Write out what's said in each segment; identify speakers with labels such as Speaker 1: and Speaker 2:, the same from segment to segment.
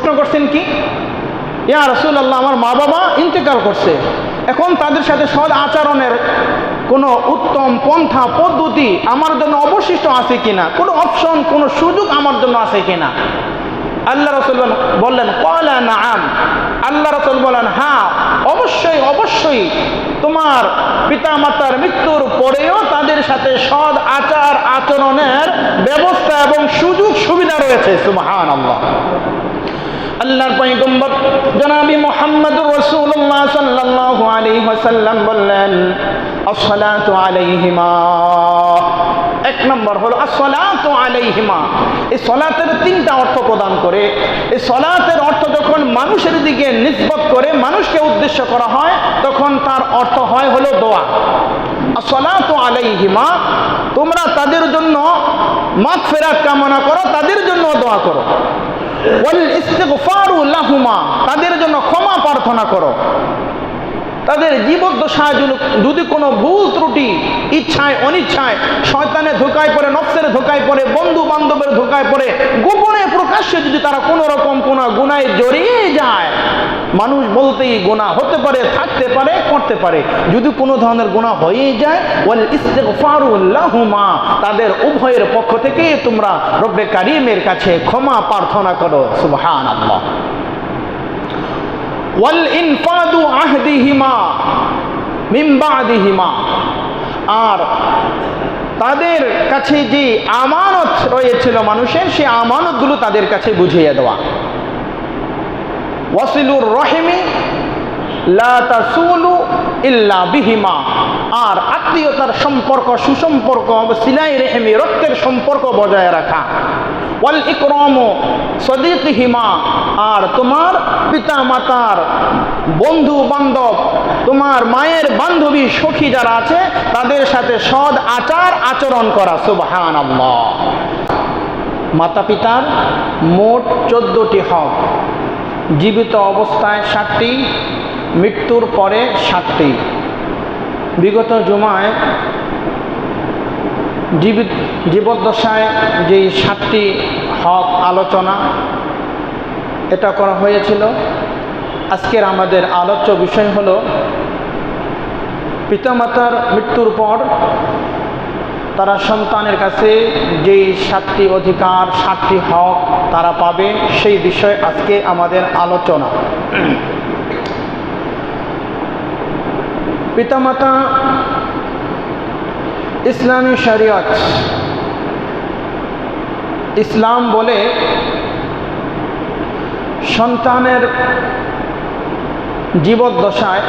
Speaker 1: প্রশ্ন করছেন কি, ইয়া রাসূলুল্লাহ, আমার মা বাবা ইন্তেকাল করছে, এখন তাদের সাথে সৎ আচরণের কোনো উত্তম পন্থা পদ্ধতি আমার জন্য অবশিষ্ট আছে কিনা, কোনো অপশন, কোনো সুযোগ আমার জন্য আছে কিনা? আল্লাহ রাসূল বললেন ক্বালা নাআম। আল্লাহ রাসূল বলেন, হ্যাঁ, অবশ্যই অবশ্যই তোমার পিতামাতার মৃত্যুর পরেও তাদের সাথে সৎ আচার আচরণের ব্যবস্থা এবং সুযোগ সুবিধা রয়েছে। সুবহানাল্লাহ। আল্লাহর পয়গম্বর জনাবি মুহাম্মদুর রাসূলুল্লাহ সাল্লাল্লাহু আলাইহি ওয়াসাল্লাম বললেন, আসসালাতু আলাইহিমা। এক নম্বর হলো আসসালাতু আলাইহিমা। এই সালাতের তিনটা অর্থ প্রদান করে। এই সালাতের অর্থ যখন মানুষের দিকে নিসবত করে, মানুষকে উদ্দেশ্য করা হয়, তখন তার অর্থ হয় হলো দোয়া। আসসালাতু আলাইহিমা, তোমরা তাদের জন্য মাগফিরাত কামনা করো, তাদের জন্য দোয়া করো। ওয়াল ইস্তিগফারু লাহুমা, তাদের জন্য ক্ষমা প্রার্থনা করো। তাদের জীবদ্দশায় যদি কোনো ভুল ত্রুটি, ইচ্ছায় অনিচ্ছায়, শয়তানের ধোঁকায় পড়ে, নফসের ধোঁকায় পড়ে, বন্ধু বান্ধবের ধোঁকায় পড়ে, গোপনে প্রকাশ্যে যদি তারা কোনো রকম কোনো গুনাহে জড়িয়ে যায়, মানুষ বলতেই গুনাহ হতে পারে, থাকতে পারে, করতে পারে, যদি কোনো ধরনের গুনাহ হয়ে যায়, ওয়াল ইস্তিগফারু লাহুমা, তাদের উভয়ের পক্ষ থেকে তোমরা রব্বে কারীমের কাছে ক্ষমা প্রার্থনা করো। সুবহানাল্লাহ। ওয়াল ইনফাদু আহদিহিমা মিন বাদিহিমা, আর তাদের কাছে যে আমানত রয়েছিল মানুষের, সেই আমানতগুলো তাদের কাছে বুঝিয়ে দেওয়া। ওয়াসিলুর রহিমি লা তাসুলু ইল্লা বিহিমা, আর আত্মীয়তার সম্পর্ক, সুসম্পর্ক, সিলাই রেহমি, রক্তের সম্পর্ক বজায় রাখা। ওয়াল ইকরামু সদীকিহিমা, আর তোমার পিতা মাতার বন্ধু বান্ধব, তোমার মায়ের বান্ধবী সখী যারা আছে, তাদের সাথে সৎ আচার আচরণ করা। সুবহানাল্লাহ। মাতা পিতার মোট 14টি হক, জীবিত অবস্থায় 7টি, মৃত্যুর পরে 7টি। বিগত জুমায় জীবদ্দশায় যেই 7টি হক আলোচনা এটা করা হয়েছিল। আজকের আমাদের আলোচ্য বিষয় হলো পিতামাতার মৃত্যুর পর তারা সন্তানের কাছে যেই 7টি অধিকার, 7টি হক তারা পাবে, সেই বিষয়ে আজকে আমাদের আলোচনা। পিতামাতা ইসলামী শরীয়ত, ইসলাম বলে সন্তানের জীবদ্দশায়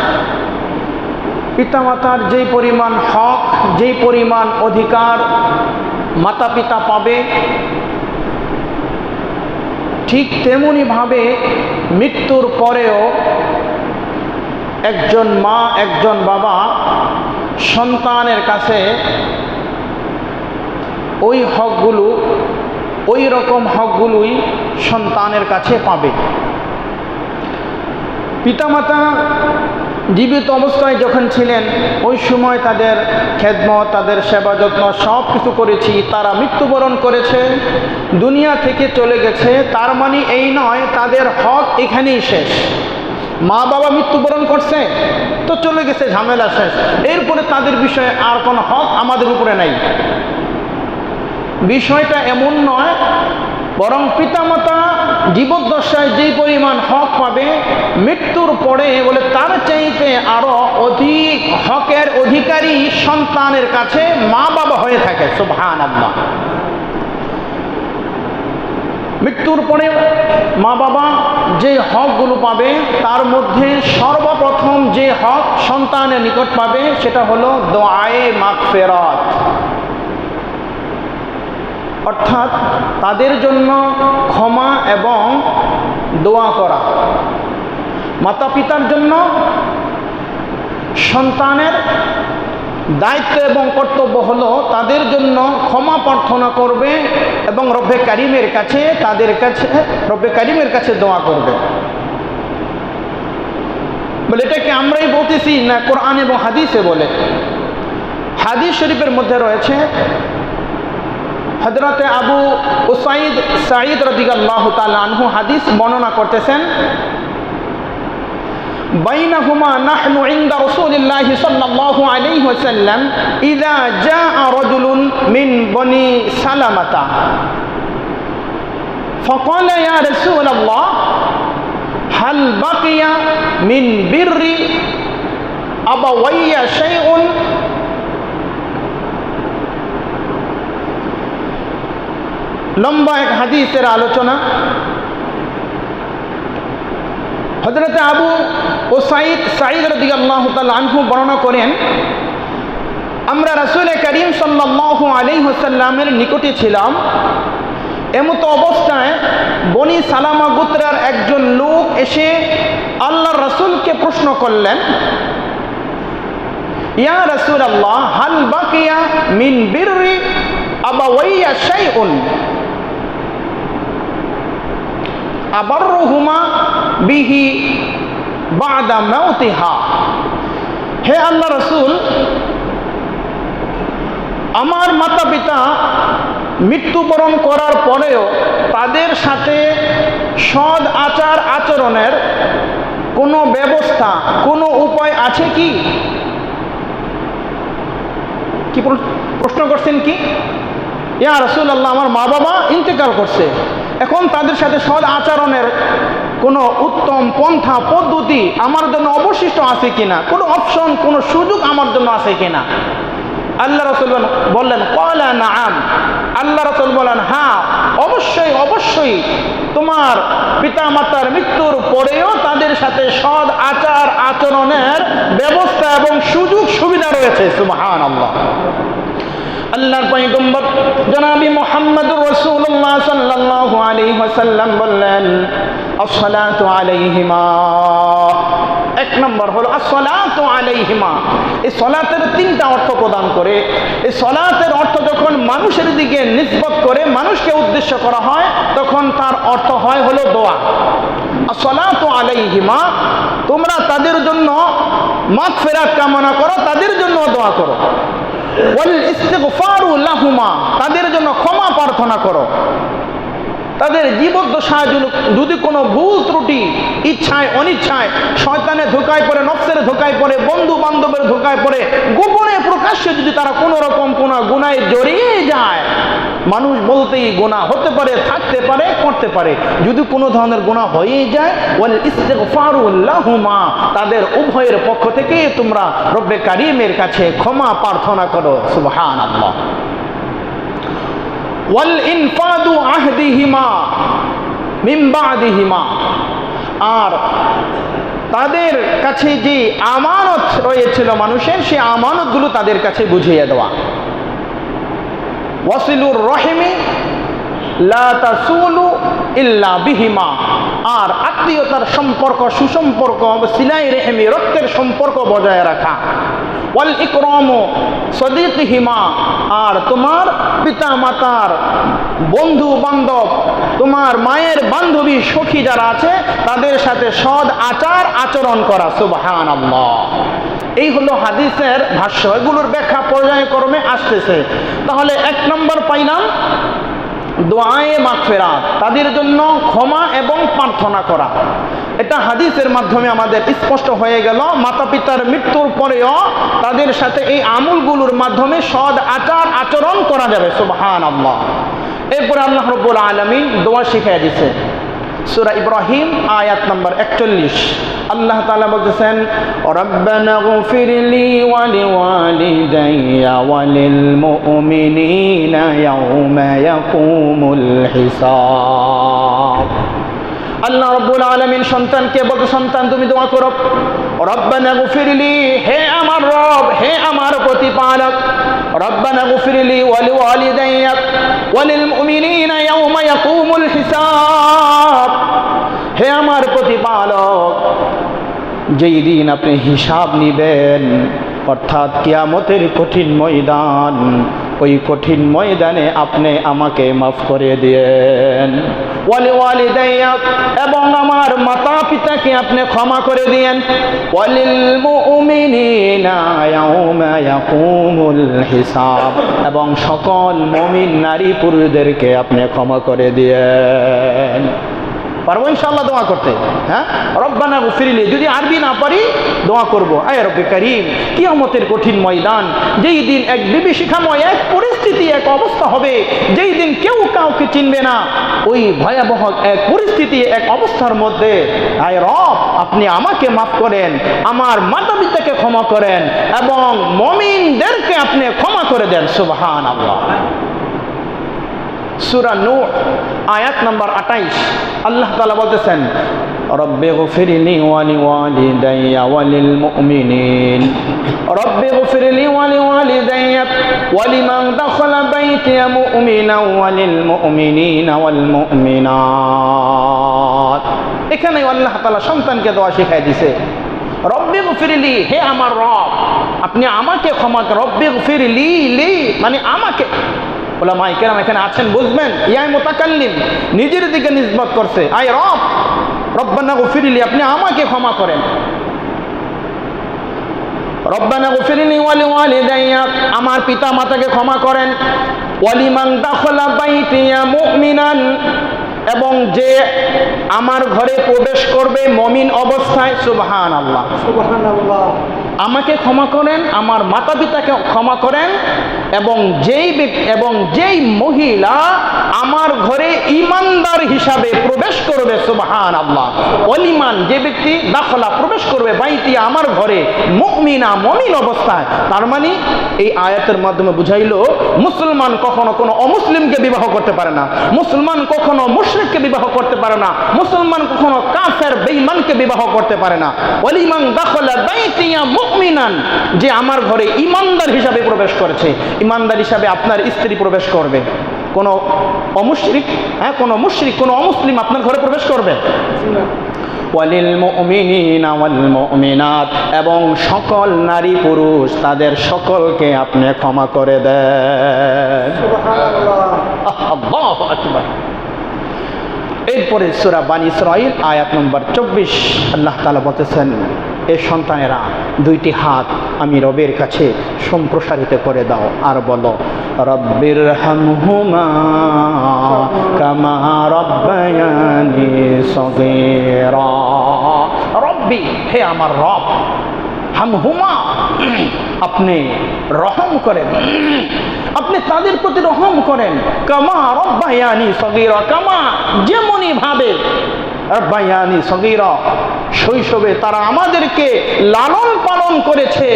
Speaker 1: পিতামাতার যেই পরিমাণ হক, যেই পরিমাণ অধিকার মাতা পিতা পাবে, ঠিক তেমনিভাবে মৃত্যুর পরেও একজন মা, একজন বাবা সন্তানের কাছে ওই হকগুলো, ওই রকম হকগুলোই সন্তানের কাছে পাবে। পিতামাতা জীবিত অবস্থায় যখন ছিলেন, ওই সময় তাদের খেদমত, তাদের সেবা যত্ন সব কিছু করেছি। তারা মৃত্যুবরণ করেছে, দুনিয়া থেকে চলে গেছে, তার মানে এই নয় তাদের হক এখানেই শেষ। মা বাবা মৃত্যুবরণ করছে তো চলে গেছে, ঝামেলা শেষ, এরপরে তাদের বিষয়ে আর কোনো হক আমাদের উপরে নাই। বিষয়টা এমন নয়, বরং পিতামাতা জীবদ্দশায় যেই পরিমাণ হক পাবে, মৃত্যুর পরে বলে তার চাইতে আরো অধিক হকের অধিকারী সন্তানের কাছে মা বাবা হয়ে থাকে। সুবহানাল্লাহ। মৃত্যুর পরে মা বাবা যে হকগুলো পাবে, তার মধ্যে সর্বপ্রথম যে হক সন্তানের নিকট পাবে, সেটা হলো দোয়ায়ে মাগফিরাত, অর্থাৎ তাদের জন্য ক্ষমা এবং দোয়া করা। মাতা পিতার জন্য সন্তানের দায়িত্ব এবং কর্তব্য হলো তাদের জন্য ক্ষমা প্রার্থনা করবে এবং রব্বে কারিমের কাছে, তাদের কাছে, রব্বে কারিমের কাছে দোয়া করবে। বলে এটাকে আমরাই বলতেছি না, কোরআন এবং হাদিসে বলে। হাদিস শরীফের মধ্যে রয়েছে, হযরতে আবু উসাইদ সাঈদ রাদিয়াল্লাহু তাআলা আনহু হাদিস বর্ণনা করতেছেন, বাইনাহুমা নাহনু ইনদা রাসূলিল্লাহি সাল্লাল্লাহু আলাইহি ওয়াসাল্লাম ইযা জাআ রাজুলুন মিন বনি সালামাতা ফাকালা ইয়া রাসূলাল্লাহ হাল বাকিয়া মিন বিররি আবাওয়াইয়া শাইউন। লম্বা এক হাদিসের আলোচনা। হযরতে আবু উসাইদ সাঈদ রাদিয়াল্লাহু তাআলা আনহু বর্ণনা করেন, আমরা রাসূল করিম সাল্লাল্লাহু আলাইহি ওয়াসাল্লামের নিকটে ছিলাম। এমতো অবস্থায় বনি সালামা গোত্রের একজন লোক এসে আল্লাহর রাসূলকে প্রশ্ন করলেন, ইয়া রাসূলাল্লাহ হাল বাকিয়া মিন বিররি আবাওয়াইয়া শাইউন আবাররুহুমা বিহি বাদা মাউতিহা। হে আল্লাহ রাসূল, আমার মাতা পিতা মৃত্যুবরণ করার পরেও তাদের সাথে সৎ আচার আচরণের কোনো ব্যবস্থা, কোনো উপায় আছে কি? কি প্রশ্ন করছেন কি? ইয়া রাসূলুল্লাহ, আমার মা বাবা ইন্তেকাল করছে, এখন তাদের সাথে সৎ আচরণের কোনো উত্তম পন্থা পদ্ধতি আমার জন্য অবশিষ্ট আছে কিনা, কোনো অপশন, কোনো সুযোগ আমার জন্য আছে কিনা? আল্লাহ রাসূল বললেন, ক্বালা নাআম। আল্লাহ রাসূল বলেন, হ্যাঁ, অবশ্যই অবশ্যই তোমার পিতা মাতার মৃত্যুর পরেও তাদের সাথে সৎ আচার আচরণের ব্যবস্থা এবং সুযোগ সুবিধা রয়েছে। সুবহানাল্লাহ। আল্লাহর পয়গম্বর জনাবি মুহাম্মদুর রাসূলুল্লাহ সাল্লাল্লাহু আলাইহি ওয়াসাল্লাম বললেন, আসসালাতু আলাইহিমা। এক নম্বর হলো আসসালাতু আলাইহিমা। এই সালাতের তিনটা অর্থ প্রদান করে। এই সালাতের অর্থ যখন মানুষের দিকে নিসবত করে, মানুষকে উদ্দেশ্য করা হয়, তখন তার অর্থ হয় হলো দোয়া। আসসালাতু আলাইহিমা, তোমরা তাদের জন্য মাগফিরাত কামনা করো, তাদের জন্য দোয়া করো। ওয়াল ইস্তিগফারু লাহুমা, তাদের জন্য ক্ষমা প্রার্থনা করো। তাদের জীবদ্দশায় যদি কোনো ভুল ত্রুটি, ইচ্ছায় অনিচ্ছায়, শয়তানের ধোঁকায় পড়ে, নফসের ধোঁকায় পড়ে, বন্ধু বান্ধবের ধোঁকায় পড়ে, গোপনে প্রকাশ্যে যদি তারা কোনো রকম কোনো গুনাহে জড়িয়ে যায়, মানুষ বলতেই গুনাহ হতে পারে, থাকতে পারে, করতে পারে, যদি কোনো ধরনের গুনাহ হয়ে যায়, ওয়াল ইস্তিগফারু লাহুমা, তাদের উভয়ের পক্ষ থেকে তোমরা রব্বে কারীমের কাছে ক্ষমা প্রার্থনা করো। সুবহানাল্লাহ। ওয়াল ইনফাদু আহদিহিমা মিন বাদিহিমা, আর তাদের কাছে যে আমানত রয়েছিল মানুষের, সেই আমানতগুলো তাদের কাছে বুঝিয়ে দেওয়া। ওয়াসিলুর রহিমি লা তাসুলু ইল্লা বিহিমা, আর আত্মীয়তার সম্পর্ক, সুসম্পর্ক, সিলাই রেহমি, রক্তের সম্পর্ক বজায় রাখা। ওয়াল ইকরামু সদীকিহিমা, আর তোমার পিতা মাতার বন্ধু বান্ধব, তোমার মায়ের বান্ধবী সখী যারা আছে, তাদের সাথে সৎ আচার আচরণ করা। সুবহানাল্লাহ। এই হলো হাদিসের ভাষ্য, এগুলোর ব্যাখ্যা পর্যায়ক্রমে আসতেছে। তাহলে এক নম্বর পাইলাম দোয়ায়ে মাগফিরাত, তাদের জন্য ক্ষমা এবং প্রার্থনা করা। এটা হাদিসের মাধ্যমে আমাদের স্পষ্ট হয়ে গেল। মাতা পিতার মৃত্যুর পরেও তাদের সাথে এই আমলগুলোর মাধ্যমে সৎ আচার আচরণ করা যাবে। সুবহানাল্লাহ। এরপরে আল্লাহ রাব্বুল আলামিন দোয়া শিখিয়ে দিয়েছে। সূরা ইব্রাহিম আয়াত নম্বর 41, আল্লাহ তাআলা বলতেছেন, রব্বানা গফিরলি ওয়া লিওয়ালিদাইয়া ওয়া লিল মুমিনিনা ইয়াওমা ইয়াকুমুল হিসাব। আল্লাহ রাব্বুল আলামিন সন্তানকে বলতে, সন্তান তুমি দোয়া করো, রব্বানা গফিরলি, হে আমার রব, হে আমার প্রতিপালক, রব্বানা গফিরলি ওয়া লিওয়ালিদাইয়া ওয়া লিল মুমিনিনা ইয়াওমা ইয়াকুমুল হিসাব। হে আমার প্রতিপালক, যেই দিন আপনি হিসাব নিবেন, অর্থাৎ কিয়ামতের কঠিন ময়দান, ওই কঠিন ময়দানে আপনি আমাকে মাফ করে দিয়েন। ওয়ালি ওয়ালিদাইয়া, এবং আমার মাতা পিতাকে তাদেরকে আপনি ক্ষমা করে দিয়েন। ওয়ালিল মুমিনিনা ইয়াউমা ইয়াকুমুল হিসাব, এবং সকল মুমিন নারী পুরুষদেরকে আপনি ক্ষমা করে দিয়েন। পারবো ইনশাআল্লাহ দোয়া করতে? হ্যাঁ, রব্বানা গফিরলি, যদি আরবি না পারি দোয়া করবো। আয় রব্বে কারীম, কিয়ামতের কঠিন ময়দান, যেই দিন এক বিভীষিকাময় এক পরিস্থিতি, এক অবস্থা হবে, যেই দিন কেউ কাউকে চিনবে না, ওই ভয়াবহ এক পরিস্থিতি, এক অবস্থার মধ্যে আয় রব আপনি আমাকে মাফ করেন, আমার মাতা পিতাকে ক্ষমা করেন, এবং মুমিনদেরকে আপনি ক্ষমা করে দেন। সুবহানাল্লাহ। সূরা নূহ আয়াত নম্বর 28 আল্লাহ তাআলা বলতেছেন, রব্বি গফিরলি ওয়ালি ওয়ালিদাইয়া ওয়ালিল মুমিনিন, রব্বি গফিরলি ওয়ালি ওয়ালিদাইয়া ওয়ালিমান দাখালা বাইতিয়া মুমিনান ওয়ালিল মুমিনিনা ওয়াল মুমিনাত। এখানে আল্লাহ তাআলা সন্তানকে দোয়া শিখাই দিয়েছে, রব্বি গফিরলি, হে আমার রব আপনি আমাকে ক্ষমা করেন। রব্বি গফিরলি, লি মানে আমাকে। উলামায়ে কেরাম এখানে আছেন, বুঝবেন, ইয়া মুতাকাল্লিম নিজের দিকে নিসবত করছে, আয় রব রব্বানা গফিরলি, আপনি আমাকে ক্ষমা করেন। রব্বানা গফিরলি ওয়ালি ওয়ালিদাইয়া, আমার পিতা মাতাকে ক্ষমা করেন। ওয়ালিমান দাখালা বাইতিয়া মুমিনান, এবং যে আমার ঘরে প্রবেশ করবে মুমিন অবস্থায়। সুবহানাল্লাহ, সুবহানাল্লাহ। আমাকে ক্ষমা করেন, আমার মাতা পিতাকে ক্ষমা করেন, এবং যেই মহিলা আমার ঘরে ঈমানদার হিসাবে প্রবেশ করবে। সুবহানাল্লাহ। ওয়ালিমান, যে ব্যক্তি দাখলা প্রবেশ করবে, বাইতিয়া আমার ঘরে, মুমিনা মুমিন অবস্থায়। তার মানে এই আয়াতের মাধ্যমে বুঝাইলো, মুসলমান কখনো কোনো অমুসলিমকে বিবাহ করতে পারে না, মুসলমান কখনো মুশরিককে বিবাহ করতে পারে না, মুসলমান কখনো কাফের বেঈমানকে বিবাহ করতে পারে না। ওয়ালিমান দাখলা বাইতিয়া মুমিনান, যে আমার ঘরে ঈমানদার হিসাবে প্রবেশ করেছে। ঈমানদার হিসাবে আপনার স্ত্রী প্রবেশ করবে, কোনো অমুশরিক, হ্যাঁ কোনো মুশরিক, কোনো অমুসলিম আপনার ঘরে প্রবেশ করবে। ওয়ালিল মুমিনিনা ওয়াল মুমিনাত, এবং সকল নারী পুরুষ তাদের সকলকে আপনি ক্ষমা করে দেন। সুবহানাল্লাহ, আল্লাহু আকবার। এরপরে সূরা বানী ইসরাঈল আয়াত নম্বর 24 আল্লাহ তাআলা বলতেছেন, এ সন্তানেরা দুইটি হাত আমি রবের কাছে সম্প্রসারিত করে দাও, আর বলো রব্বির হামহুমা কামা রব্বায়ানি সগীরা। রব্বি, হে আমার রব, হামহুমা, আপনি রহম করেন, আপনি তাদের প্রতি রহম করেন, কামা রব্বায়ানি সগীরা, কামা যেমনি ভাবে রব্বায়ানি সগীরা, শৈশবে তারা আমাদেরকে লালন পালন করেছে,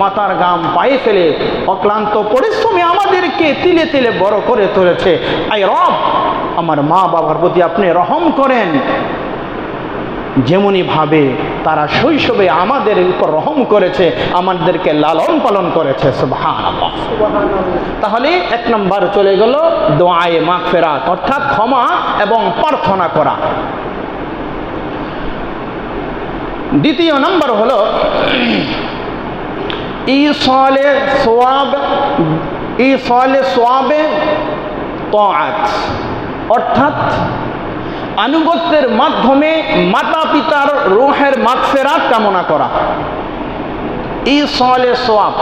Speaker 1: মাথার ঘাম পায়ে ফেলে অক্লান্ত পরিশ্রমে আমাদেরকে তিলে তিলে বড় করে তুলেছে। আই রব, আমার মা বাবার প্রতি আপনি রহম করেন, যেমনি ভাবে তারা শৈশবে আমাদের উপর রহম করেছে, আমাদেরকে লালন পালন করেছে। সুবহানাল্লাহ। তাহলে এক নম্বর চলে গেল দোয়ায়ে মাগফিরাত, অর্থাৎ ক্ষমা এবং প্রার্থনা করা। দ্বিতীয় নম্বর হলো ইসালে সোয়াবে তাআত, অর্থাৎ আনুগত্যের মাধ্যমে মাতা পিতার রূহের মাগফিরাত কামনা করা। ইসালে সোয়াব,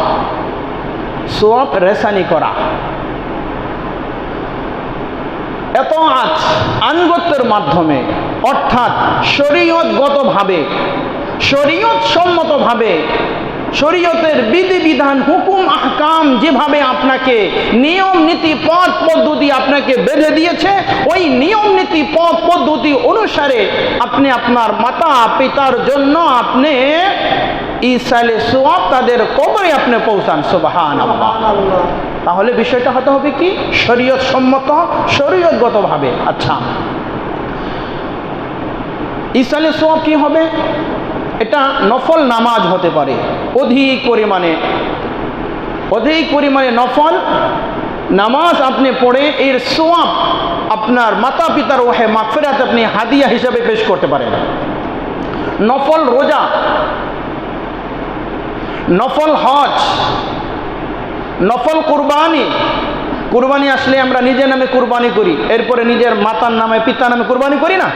Speaker 1: সোয়াব রেসানি করা। এতাআত আনুগত্যের মাধ্যমে, অর্থাৎ শরীয়তগতভাবে, শরীয়ত সম্মতভাবে, শরীয়তের বিধিবিধান, হুকুম আহকাম যেভাবে আপনাকে নিয়ম নীতি পথ পদ্ধতি আপনাকে বেঁধে দিয়েছে, ওই নিয়ম নীতি পথ পদ্ধতি অনুসারে আপনি আপনার মাতা পিতার জন্য আপনি ইসালে সোয়াব তাদের কবরে আপনি পৌঁছান। সুবহানাল্লাহ। তাহলে বিষয়টা হতে হবে কি, শরীয়ত সম্মত, শরীয়তগতভাবে। আচ্ছা, ইসালে সোয়াব কি হবে? এটা নফল নামাজ হতে পারে, অধিক পরিমাণে নফল নামাজ আপনি পড়ে এর সোয়াব আপনার মাতা পিতার রূহে মাগফিরাত আপনি হাদিয়া হিসাবে পেশ করতে পারেন। নফল রোজা, নফল হজ, নফল কুরবানি আসলে আমরা নিজের নামে কুরবানি করি, এরপরে নিজের মাতার নামে পিতার নামে কুরবানি করি না?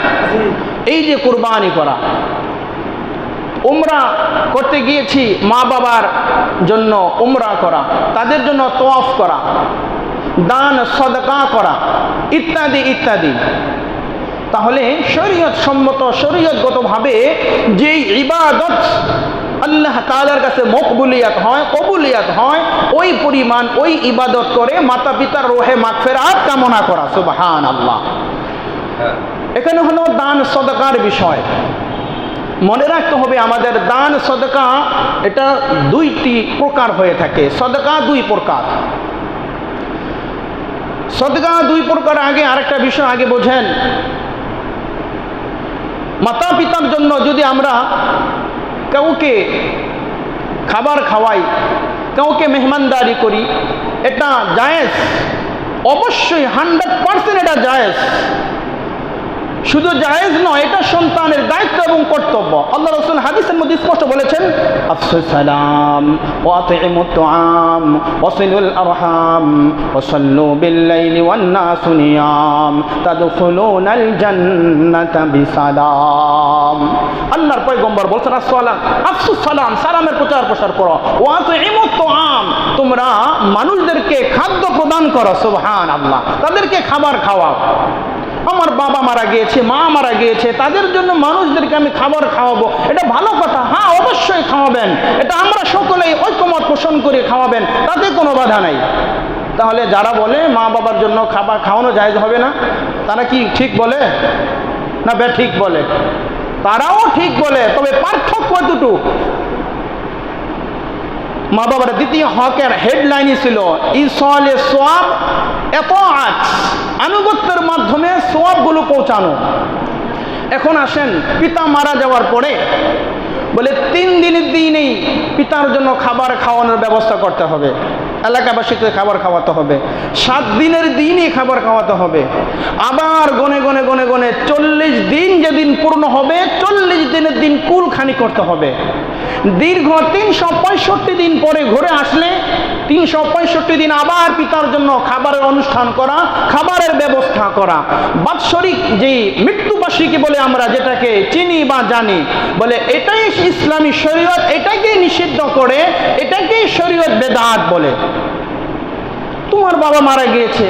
Speaker 1: এই যে কুরবানি করা, উমরা করতে গিয়েছি, মা বাবার জন্য উমরা করা, তাদের জন্য তওয়াফ করা, দান সদকা করা, ইত্যাদি ইত্যাদি। তাহলে শরীয়ত সম্মত, শরীয়তগতভাবে যেই ইবাদত আল্লাহ তাআলার কাছে মকবুলিয়াত হয়, কবুলিয়াত হয়, ওই পরিমাণ ওই ইবাদত করে মাতা পিতার রোহে মাগফিরাত কামনা করা। সুবহানাল্লাহ। এখানে হলো দান সদকার বিষয়। মনে রাখতে হবে আমাদের দান সদকা এটা দুইটি প্রকার হয়ে থাকে। সদকা দুই প্রকার, সদকা দুই প্রকার। আগে আরেকটা বিষয় আগে বোঝেন, মাতা পিতার জন্য যদি আমরা কাউকে খাবার খাওয়াই, কাউকে মেহমানদারি করি, এটা জায়েজ, অবশ্যই 100% এটা জায়েজ। শুধু জায়েজ নয়, এটা সন্তানের দায়িত্ব এবং কর্তব্য। আল্লাহ রাসূল হাদিসের মধ্যে স্পষ্ট বলেছেন, আফসুস সালাম ওয়া আতিমুত তুআম ওয়া সিলুল আরহাম ওয়া সাল্লু বিল লাইলি ওয়ান নাসু নিয়াম তাদখুলুনাল জান্নাতা বিসালাম। আল্লাহর পয়গম্বর বলেছেন, আসসালাম আফসুস সালাম, সালামের প্রচার প্রসার করো, ওয়া আতিমুত তুআম, তোমরা মানুষদেরকে খাদ্য প্রদান করো। সুবহানাল্লাহ। তাদেরকে খাবার খাওয়াও। আমার বাবা মারা গিয়েছে, মা মারা গিয়েছে, তাদের জন্য মানুষদেরকে আমি খাবার খাওয়াবো, এটা ভালো কথা। হ্যাঁ, অবশ্যই খাওয়াবেন, এটা আমরা সকলেই ঐক্যমত পোষণ করে খাওয়াবেন, তাতে কোনো বাধা নাই। তাহলে যারা বলে মা বাবার জন্য খাবার খাওয়ানো জায়েজ হবে না, তারা কি ঠিক বলে না ঠিক বলে? তারাও ঠিক বলে, তবে পার্থক্য দুটো। মা বাবার দ্বিতীয় হকের হেডলাইনই ছিল ইসলে সোয়াব, এত আনুগত্যের মাধ্যমে সোয়াবগুলো পৌঁছানো। এখন আসেন, পিতা মারা যাওয়ার পরে বলে 3 দিনের দিনেই পিতার জন্য খাবার খাওয়ানোর ব্যবস্থা করতে হবে, এলাকাবাসীকে খাবার খাওয়াতে হবে, 7 দিনের দিনই খাবার খাওয়াতে হবে। আবার গনে গনে গনে গনে 40 দিন যেদিন পূর্ণ হবে, 40 দিনের দিন কুলখানি করতে হবে। দীর্ঘ 365 দিন পরে ঘুরে আসলে 365 দিন আবার পিতার জন্য খাবারের অনুষ্ঠান করা, খাবারের ব্যবস্থা করা। বাৎসরিক যেই মৃত্যুবার্ষিকী বলে আমরা যেটাকে চিনি বা জানি, বলে এটাই ইসলামী শরীয়ত, এটাকে নিষিদ্ধ করে, এটাকেই শরীয়ত বেদাত বলে। তোমার বাবা মারা গিয়েছে,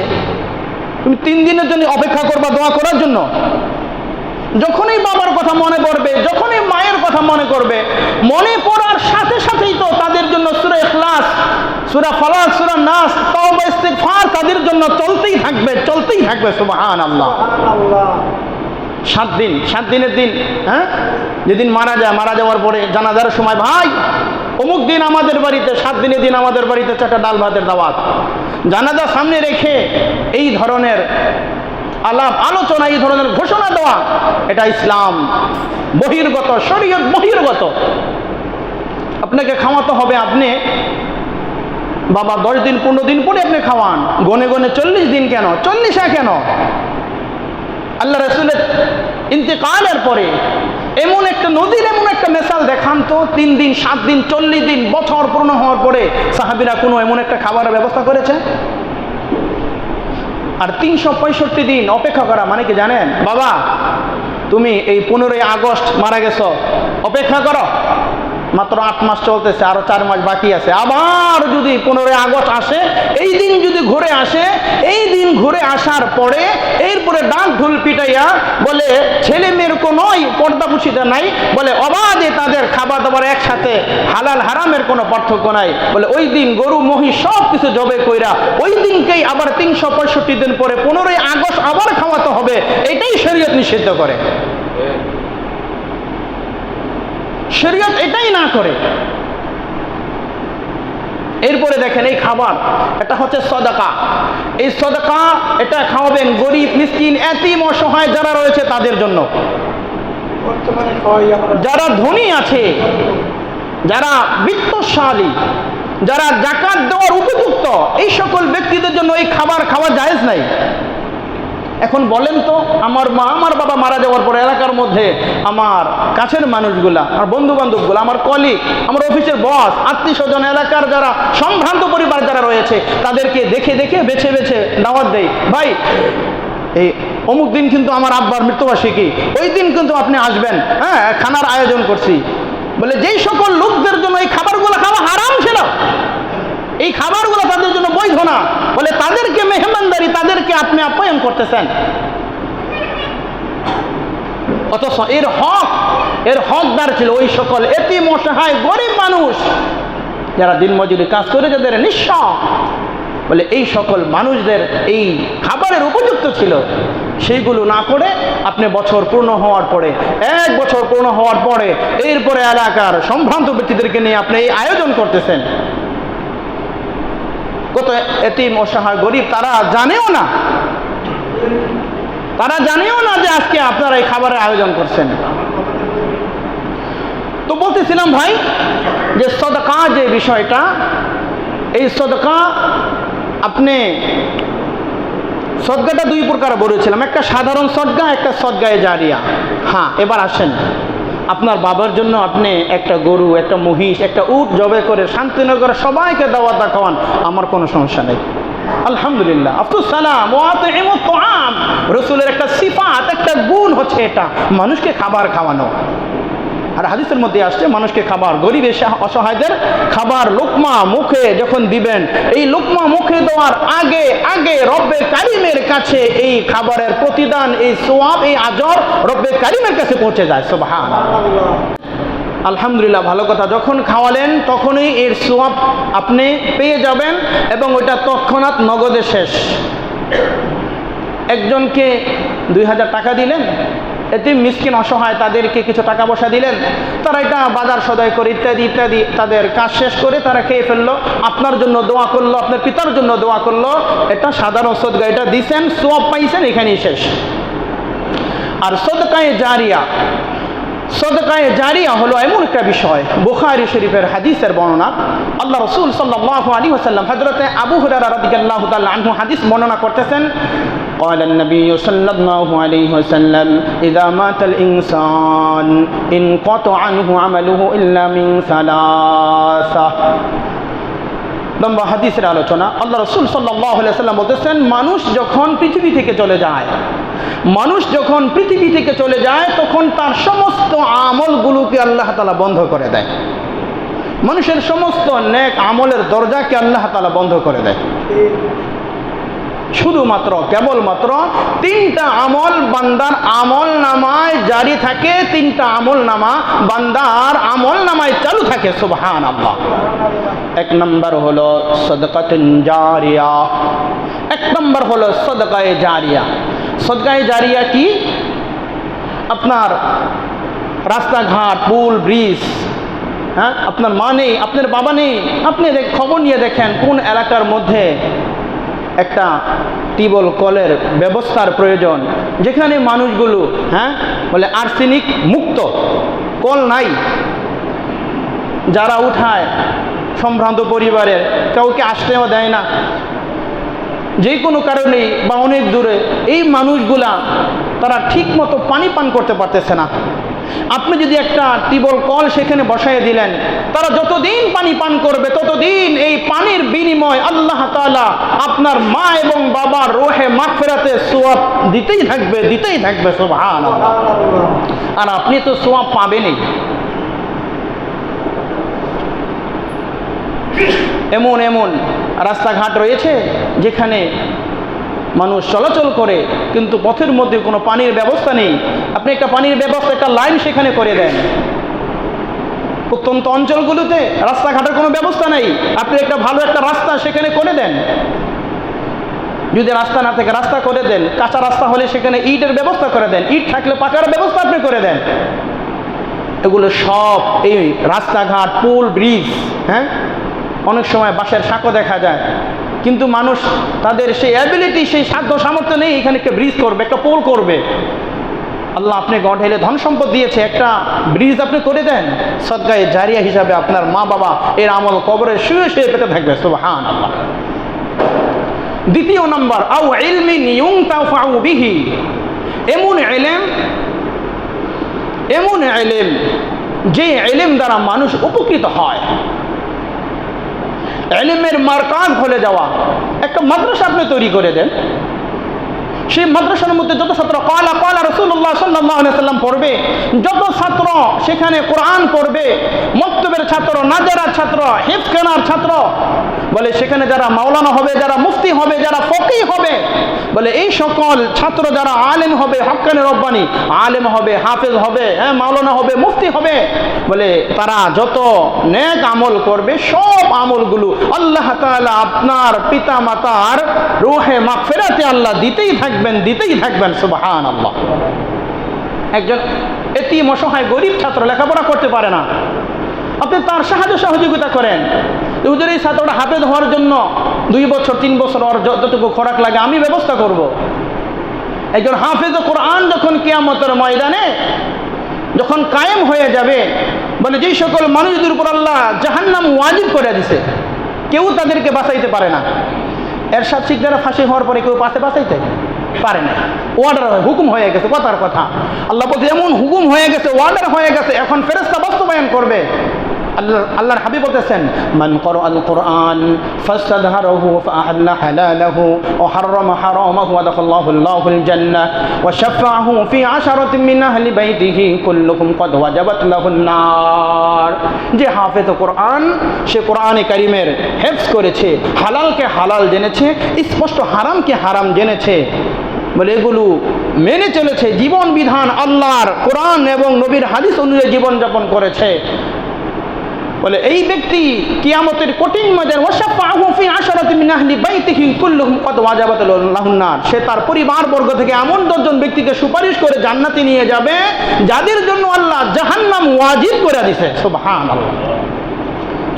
Speaker 1: তুমি 3 দিনের জন্য অপেক্ষা করবা দোয়া করার জন্য? যখনই বাবার কথা মনে পড়বে, যখনই মায়ের কথা মনে করবে, মনে পড়ার সাথে সাথেই তো তাদের জন্য সূরা ইখলাস, সূরা ফালাক, সূরা নাস, তাওবা, ইস্তিগফার তাদের জন্য চলতেই থাকবে, চলতেই থাকবে। সুবহানাল্লাহ। 7 দিন, 7 দিনের দিন, হ্যাঁ, যেদিন মারা যায়, মারা যাওয়ার পরে জানাজার সময়, ভাই অমুক দিন আমাদের বাড়িতে, 7 দিনের দিন আমাদের বাড়িতে 4টা ডাল ভাতের দাওয়াত। জানাজা সামনে রেখে এই ধরনের আলাপ আলোচনা, এই ধরনের ঘোষণা দেওয়া, এটা ইসলাম বহির্গত, শরীয়ত বহির্গত। আপনাকে খাওয়াতে হবে, আপনি বাবা 10 দিন 15 দিন পরে আপনি খাওয়ান, গনে গনে 40 দিন কেন, 40 কেন? আল্লাহ রাসূলের ইন্তেকালের পরে এমন একটা নদীর এমন একটা মিসাল দেখান তো, 3 দিন 7 দিন 40 দিন বছর পূর্ণ হওয়ার পরে সাহাবীরা কোনো এমন একটা খাবারের ব্যবস্থা করেছে? আর 365 দিন অপেক্ষা করা মানে কি জানেন? বাবা তুমি এই 15ই আগস্ট মারা গেছো, অপেক্ষা করো, মাত্র 8 মাস চলতেছে, আরো 4 মাস বাকি আছে। আবার যদি 15ই আগস্ট আসে, এই দিন যদি ঘুরে আসে, এই দিন ঘুরে আসার পরে এরপরে ডাক ঢোল পিটাইয়া বলে ছেলে মেয়ের কোনোই পর্দাপুষিতা নাই, বলে অবাধে তাদের খাবার দাবার একসাথে, হালাল হারামের কোনো পার্থক্য নাই, বলে ওই দিন গরু মহিষ সব কিছু জবে কইরা ওই দিনকেই আবার 365 দিন পরে 15ই আগস্ট আবার খাওয়াতে হবে। এটাই শরীয়ত নিষিদ্ধ করে। শরীয়ত এটাই না করে। এরপরে দেখেন এই খাবার, এটা হচ্ছে সদকা। এই সদকা এটা খাওয়াবেন গরিব, মিসকিন, এতিম, অসহায় যারা রয়েছে তাদের জন্য। যারা ধনী আছে, যারা বিত্তশালী, যারা যাকাত দেওয়ার উপযুক্ত, এই সকল ব্যক্তিদের জন্য এই খাবার খাওয়া জায়েজ নাই। এখন বলেন তো, আমার মা আমার বাবা মারা যাওয়ার পর এলাকার মধ্যে আমার কাছের মানুষগুলা, আমার বন্ধু বান্ধবগুলো, আমার কলিগ, আমার অফিসের বস, আত্মীয় স্বজন, এলাকার যারা সম্ভ্রান্ত পরিবার যারা রয়েছে, তাদেরকে দেখে দেখে বেছে বেছে দাওয়াত দেয়, ভাই এই অমুক দিন কিন্তু আমার আব্বার মৃত্যুবার্ষিকী, ওই দিন কিন্তু আপনি আসবেন, হ্যাঁ খানার আয়োজন করছি। বলে যেই সকল লোকদের জন্য এই খাবারগুলো খাওয়া হারাম ছিল, এই খাবারগুলো তাদের জন্য বৈধ না, বলে তাদেরকে মেহমানদারি, তাদেরকে আপনি আপ্যায়ন করতেছেন। অথচ এর হকদার ছিল ওই সকল এতিম অসহায় গরিব মানুষ যারা দিনমজুরি কাজ করে, যাদের নিঃস্ব। বলে এই সকল মানুষদের এই খাবারের উপযুক্ত ছিল, সেইগুলো না করে আপনি বছর পূর্ণ হওয়ার পরে, 1 বছর পূর্ণ হওয়ার পরে এরপরে এলাকার সম্ভ্রান্ত ব্যক্তিদেরকে নিয়ে আপনি এই আয়োজন করতেছেন। কত এতিম অসহায় গরিব তারা জানেও না যে আজকে আপনারা এই খাবারের আয়োজন করছেন। তো বলতেছিলাম ভাই যে সদকা যে বিষয়টা, এই সদকা আপনি সদকাটা 2 প্রকার বলেছিলাম, একটা সাধারণ সদকা, একটা সদকায়ে জারিয়া। হ্যাঁ, এবার আসেন, আপনার বাবার জন্য আপনি একটা গরু, একটা মহিষ, একটা উট জবে করে শান্তিনগরে সবাইকে দাওয়াত খাওয়ান, আমার কোনো সমস্যা নেই, আলহামদুলিল্লাহ। আফসুস সালাম ওয়া আতিমুত তুআম, রাসূলের একটা সিফাত, একটা গুণ হচ্ছে এটা, মানুষকে খাবার খাওয়ানো। আর হাদিসের মধ্যে আসছে মানুষকে খাবার, গরিব অসহায়দের খাবার লোকমা মুখে যখন দিবেন, এই লোকমা মুখে দেওয়ার আগে আগে রব্বে কারিমের কাছে এই খাবারের প্রতিদান, এই সওয়াব, এই আজর রব্বে কারিমের কাছে পৌঁছে যায়। সুবহানাল্লাহ, আলহামদুলিল্লাহ, ভালো কথা। যখন খাওয়ালেন তখনই এর সওয়াব আপনি পেয়ে যাবেন এবং ওটা তৎক্ষণাৎ নগদে শেষ। একজনকে 2000 টাকা দিলেন, এতে মিসকিন অসহায় তাদেরকে কিছু টাকা পয়সা দিলেন, তারা এটা বাজার সদাই করে ইত্যাদি ইত্যাদি তাদের কাজ শেষ করে তারা খেয়ে ফেললো, আপনার জন্য দোয়া করলো, আপনার পিতার জন্য দোয়া করলো, এটা সাধারণ সদকা, এটা দিছেন, সওয়াব পাইছেন, এখানেই শেষ। আর সদকায়ে জারিয়া, সদকায়ে জারিয়া হলো এমন একটা বিষয়, বুখারী শরীফের হাদিসের বর্ণনা, আল্লাহ রাসূল সাল্লাল্লাহু আলাইহি ওয়াসাল্লাম হযরতে আবু হুরায়রা রাদিয়াল্লাহু তাআলা আনহু হাদিস বর্ণনা করতেছেন, قال النبي صلى الله عليه وسلم إذا مات الإنسان انقطع عنه عمله إلا من ثلاثة। লম্বা হাদিসের আলোচনা। আল্লাহ রাসূল সাল্লাল্লাহু আলাইহি ওয়াসাল্লাম বলতেছেন, মানুষ যখন পৃথিবী থেকে চলে যায়, তখন তার সমস্ত আমলগুলোকে আল্লাহ তাআলা বন্ধ করে দেয়। মানুষের সমস্ত নেক আমলের দরজাকে আল্লাহ তাআলা বন্ধ করে দেয়। শুধুমাত্র কেবলমাত্র 3টা আমল বান্দার আমল নামায় জারি থাকে, 3টা আমল নামা বান্দার আমল নামায় চালু থাকে। সুবহানাল্লাহ। 1 নম্বর হলো সাদাকাতুন জারিয়া, 1 নম্বর হলো সাদাকায়ে জারিয়া। সাদাকায়ে জারিয়া কি? আপনার রাস্তাঘাট, পুল, ব্রিজ, হ্যাঁ, আপনার মা নেই, আপনার বাবা নেই, আপনি খবর নিয়ে দেখেন কোন এলাকার মধ্যে একটা টিউবওয়েল কলের ব্যবস্থার প্রয়োজন, যেখানে মানুষগুলো বলে আর্সেনিক মুক্ত, কল নাই, যারা উঠায় সম্ভ্রান্ত পরিবারের, কাউকে আসতেও দেয় না, যে কোনো কারণেই বা অনেক দূরে, এই মানুষগুলা তারা ঠিক মতো পানি পান করতে পারতেছে না। আপনি যদি একটা টিউবওয়েল কল সেখানে বসাইয়ে দিলেন, তারা যতদিন পানি পান করবে ততদিন এই পানির বিনিময় আল্লাহ তাআলা আপনার মা এবং বাবার রূহে মাগফিরাতে সওয়াব দিতেই থাকবে। সুবহানাল্লাহ। আর আপনি তো সওয়াব পাবেনই। এমন রাস্তাঘাট রয়েছে যেখানে মানুষ চলাচল করে, কিন্তু পথের মধ্যে কোনো পানির ব্যবস্থা নেই। আপনি একটা পানির ব্যবস্থা, একটা লাইন সেখানে করে দেন। প্রত্যন্ত অঞ্চলগুলোতে রাস্তাঘাটের কোনো ব্যবস্থা নেই, আপনি একটা ভালো একটা রাস্তা সেখানে করে দেন। যদি রাস্তা না থাকে রাস্তা করে দেন, কাঁচা রাস্তা হলে সেখানে ইটের ব্যবস্থা করে দেন, ইট থাকলে পাকার ব্যবস্থা আপনি করে দেন। এগুলো সব এই রাস্তাঘাট, পুল, ব্রিজ, অনেক সময় বাঁশের সাঁকো দেখা যায়, কিন্তু মানুষ তাদের সেই অ্যাবিলিটি, সেই সাধ্য সামর্থ্য নেই এখানে একটা ব্রিজ করবে, একটা পোল করবে। আল্লাহ আপনি গড় ধন সম্পদ দিয়েছে, একটা ব্রিজ আপনি করে দেন, সদকায়ে জারিয়া হিসাবে আপনার মা বাবা এর আমল কবরে শুয়ে পেতে থাকবে। সুবহানাল্লাহ। 2 নম্বর, আও ইলমিন ইউনতাফাউ বিহি, এমন ইলম যে ইলম দ্বারা মানুষ উপকৃত হয়। ইলমের মারকাজ হলে যাওয়া, একটা মাদ্রাসা আপনি তৈরি করে দেন, সেই মাদ্রাসার মধ্যে যত ছাত্র ক্বালা ক্বালা রাসূলুল্লাহ সাল্লাল্লাহু আলাইহি সাল্লাম পড়বে, যত ছাত্র সেখানে কোরআন পড়বে, মক্তবের ছাত্র, নাজারার ছাত্র, হিফখানার ছাত্র, বলে সেখানে যারা মাওলানা হবে, যারা মুফতি হবে, যারা ফকিহ হবে, বলে এই সকল ছাত্র যারা আলেম হবে, হক্কানি রব্বানি আলেম হবে, হাফেজ হবে, মাওলানা হবে, মুফতি হবে, বলে তারা যত নেক আমল করবে সব আমলগুলো আল্লাহ তাআলা আপনার পিতা মাতার রূহে মাগফিরাতে আল্লাহ দিতেই থাকবেন সুবহানাল্লাহ। একজন এতিম অসহায় গরিব ছাত্র লেখাপড়া করতে পারে না, আপনি তার সাহায্য সহযোগিতা করেন, হুজুর এই ছাত্রটা হাফেজ হওয়ার জন্য 2 বছর 3 বছর ওর যতটুকু খরচ লাগে আমি ব্যবস্থা করব। একজন হাফেজ কোরআন যখন কিয়ামতের ময়দানে যখন কায়েম হয়ে যাবে, বলে যেই সকল মানুষদের উপর আল্লাহ জাহান্নাম ওয়াজিব করে দিছে, কেউ তাদেরকে বাঁচাইতে পারে না। এরশাদ শিকদারের ফাঁসি হওয়ার পরে কেউ বাঁচাইতে পারে না, অর্ডার হুকুম হয়ে গেছে, কথার কথা আল্লাহ বলতে এমন হুকুম হয়ে গেছে, অর্ডার হয়ে গেছে, এখন ফেরেশতা বাস্তবায়ন করবে। আল্লাহর হাবিব বলতেছেন, মান ক্বারাআল কুরআন ফাস্তাদহারাহু ফাআহাল্লা হালালাহু ওয়া হাররামা হারামাহু ওয়া দাখালাহু আল্লাহুল জান্নাহ ওয়া শাফাআহু ফি 10রাতিন মিন আহলি বাইতিহি কুল্লুহুম ক্বাদ ওয়াজাবাত লাহুন নার। যে হাফেজ কোরআন, সে কোরআনে কারীমের হিফজ করেছে, হালালকে হালাল জেনেছে, স্পষ্ট হারামকে হারাম জেনেছে, বলে এগুলো মেনে চলেছে, জীবন বিধান আল্লাহর কোরআন এবং নবীর হাদিস অনুযায়ী জীবনযাপন করেছে, বলে এই ব্যক্তি কিয়ামতের কঠিন ময়দানে ওয়াশাফাহু ফি 10রাতিন মিন আহলি বাইতিহি কুল্লুহুম ক্বাদ ওয়াজাবাত লাহুন নার, সে তার পরিবার বর্গ থেকে এমন 10 জন ব্যক্তিকে সুপারিশ করে জান্নাতে নিয়ে যাবে যাদের জন্য আল্লাহ জাহান্নাম ওয়াজিব করে দিয়েছে সুবহানাল্লাহ।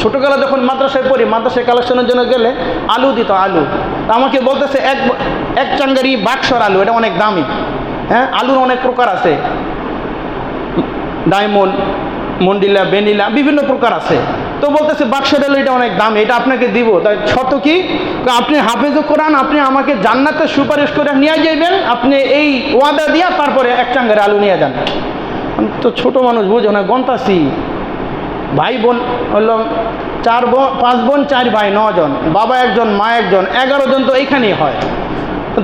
Speaker 1: ছোটবেলা যখন মাদ্রাসায় পড়ি, মাদ্রাসায় কালেকশনের জন্য গেলে আলু দিত, আলু আমাকে বলতেছে এক চাঙ্গারি বাক্সর আলু, এটা অনেক দামি, আলুর অনেক প্রকার আছে, ডায়মন্ড, মন্ডিলা, ভ্যানিলা, বিভিন্ন প্রকার আছে, তো বলতেছে বাক্সের আলু এটা অনেক দামি, এটা আপনাকে দিব। তাই শর্ত কি? আপনি হাফেজ কোরআন, আপনি আমাকে জান্নাতে সুপারিশ করে নিয়ে যাবেন, আপনি এই ওয়াদা দিয়া তারপরে এক চাঙ্গারি আলু নিয়ে যান। আমি তো ছোট মানুষ, বুঝো না, গন্তাসি ভাই বোন হলো 5 বোন 4 ভাই 9 জন, বাবা একজন, মা একজন, 11 জন তো এইখানেই হয়,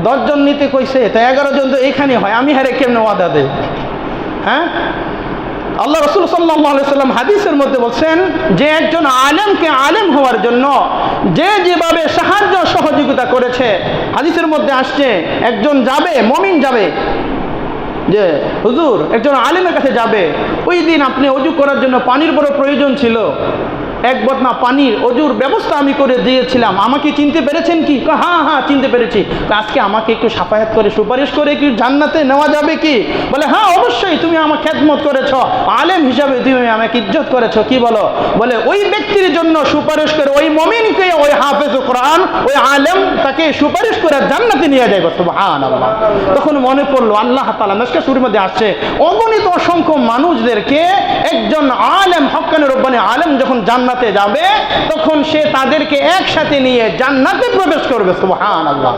Speaker 1: 10 জন নিতে কইছে, তাই 11 জন তো এইখানেই হয়, আমি হারে কেমনে ওয়াদা দেই? আল্লাহ রাসূল সাল্লাল্লাহু আলাইহি সাল্লাম হাদিসের মধ্যে বলছেন যে একজন আলেমকে আলেম হওয়ার জন্য যে যেভাবে সাহায্য সহযোগিতা করেছে, হাদিসের মধ্যে আসছে একজন যাবে, মুমিন যাবে, যে হুজুর একজন আলেমের কাছে যাবে, ওই দিন আপনি ওযু করার জন্য পানির বড় প্রয়োজন ছিল, এক বদনা পানির ওযুর ব্যবস্থা আমি করে দিয়েছিলাম, আমাকে চিনতে পেরেছেন কি? হ্যাঁ চিনতে পেরেছি। আজকে আমাকে একটু সাফায়াত করে সুপারিশ করে কি জান্নাতে নেওয়া যাবে কি? বলে হ্যাঁ অবশ্যই, তুমি আমার খেদমত করেছ, আলেম হিসাবে তুমি আমাকে ইজ্জত করেছ। কি বলো? বলে ওই ব্যক্তির জন্য সুপারিশ করে, ওই মুমিনকে, ওই হাফেজ কোরআন, ওই আলেম তাকে সুপারিশ করে জান্নাতে নিয়ে যাবে সুবহানাল্লাহ। তখন মনে পড়লো আল্লাহ তাআলা মিশকাত শরীফের মধ্যে আসছে, অগণিত অসংখ্য মানুষদেরকে একজন আলেম, হক্কানি রব্বানি আলেম যখন জান্নাতে যাবে, তখন সে তাদেরকে একসাথে নিয়ে জান্নাতে প্রবেশ করবে সুবহানাল্লাহ।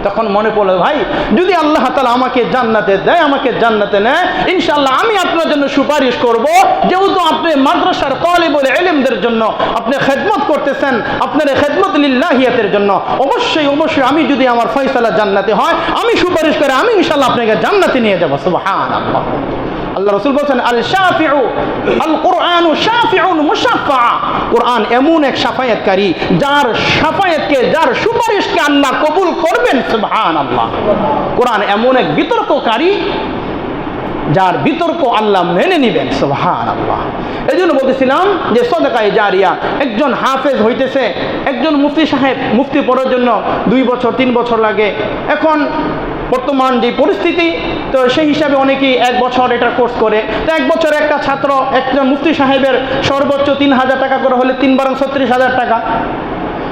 Speaker 1: তখন মনে পড়লো, ভাই যদি আল্লাহ তাআলা আমাকে জান্নাতে দেয়, আমাকে জান্নাতে নেয়, ইনশাআল্লাহ আমি আপনার জন্য সুপারিশ করব, যেহেতু আপনি মাদ্রাসার তালিবুল ইলমদের জন্য আপনি খেদমত করতেছেন, আপনার খেদমত লিল্লাহিয়াতের জন্য, অবশ্যই আমি যদি আমার ফয়সালা জান্নাতে হয়, আমি সুপারিশ করে আমি ইনশাআল্লাহ আপনাকে জান্নাতে নিয়ে যাব সুবহানাল্লাহ। আল্লাহ রাসূল বলেন, আল শাফিউ আল কুরআনু শাফিউন মুশাফফা, কুরআন এমন এক শাফায়াতকারী যার শাফায়াতকে, যার সুপারিশকে আল্লাহ কবুল করবেন সুবহানাল্লাহ। কুরআন এমন এক বিতর্ককারী যার বিতর্ক আল্লাহ মেনে নেবেন সুবহানাল্লাহ। এই জন্য বলতেছিলাম যে সদকায়ে জারিয়া, একজন হাফেজ হইতেছে, একজন মুফতি সাহেব মুফতি পড়ার জন্য 2 বছর 3 বছর লাগে। এখন বর্তমান যে পরিস্থিতি, তো সেই হিসাবে অনেকেই 1 বছর এটা কোর্স করে, তো 1 বছর একটা ছাত্র, একজন মুফতি সাহেবের সর্বোচ্চ 3000 টাকা করে হলে 3 বারং 36,000 টাকা।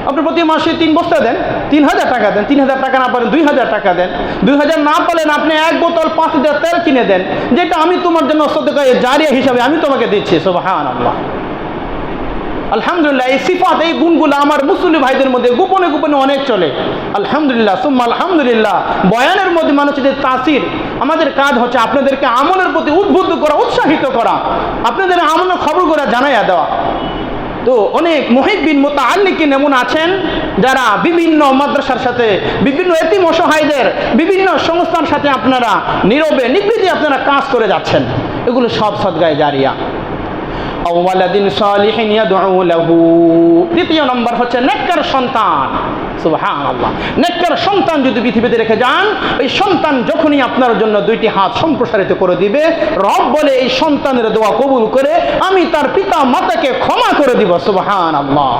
Speaker 1: আপনি প্রতি মাসে 3 বস্তা দেন, 3000 টাকা দেন, 3000 টাকা না পারেন 2000 টাকা দেন, 2000 না পারেন আপনি 1 বোতল 5 লিটার তেল কিনে দেন, যেটা আমি তোমার জন্য সদকায়ে জারিয়া হিসাবে আমি তোমাকে দিচ্ছি সুবহানাল্লাহ। আলহামদুলিল্লাহ, এই সিফাত, এই গুণগুলো আমার মুসলিম ভাইদের মধ্যে গোপনে গোপনে অনেক চলে। আলহামদুলিল্লাহ সুম্মা আলহামদুলিল্লাহ। বয়ানের মধ্যে মানুষের তাসির, আমাদের কাজ হচ্ছে আপনাদেরকে আমলের প্রতি উদ্বুদ্ধ করা, উৎসাহিত করা, আপনাদের আমলের খবর করে জানাইয়া দেওয়া। তো অনেক মুহিব্বিন মুতাআল্লিকিন এমন আছেন যারা বিভিন্ন মাদ্রাসার সাথে, বিভিন্ন এতিম অসহায়দের বিভিন্ন সংস্থার সাথে আপনারা নীরবে নিবৃত্তি আপনারা কাজ করে যাচ্ছেন। এগুলো সব সদকায়ে জারিয়া। আওয়ালাদিন সালিহিন ইয়াদউ লাহু, দ্বিতীয় নম্বর হচ্ছে নেককার সন্তান। সুবহানাল্লাহ, নেককার সন্তান যদি পৃথিবীতে রেখে যান, এই সন্তান যখনই আপনার জন্য দুইটি হাত সম্প্রসারিত করে দিবে, রব বলে এই সন্তানের দোয়া কবুল করে আমি তার পিতা মাতাকে ক্ষমা করে দিব। সুবহানাল্লাহ।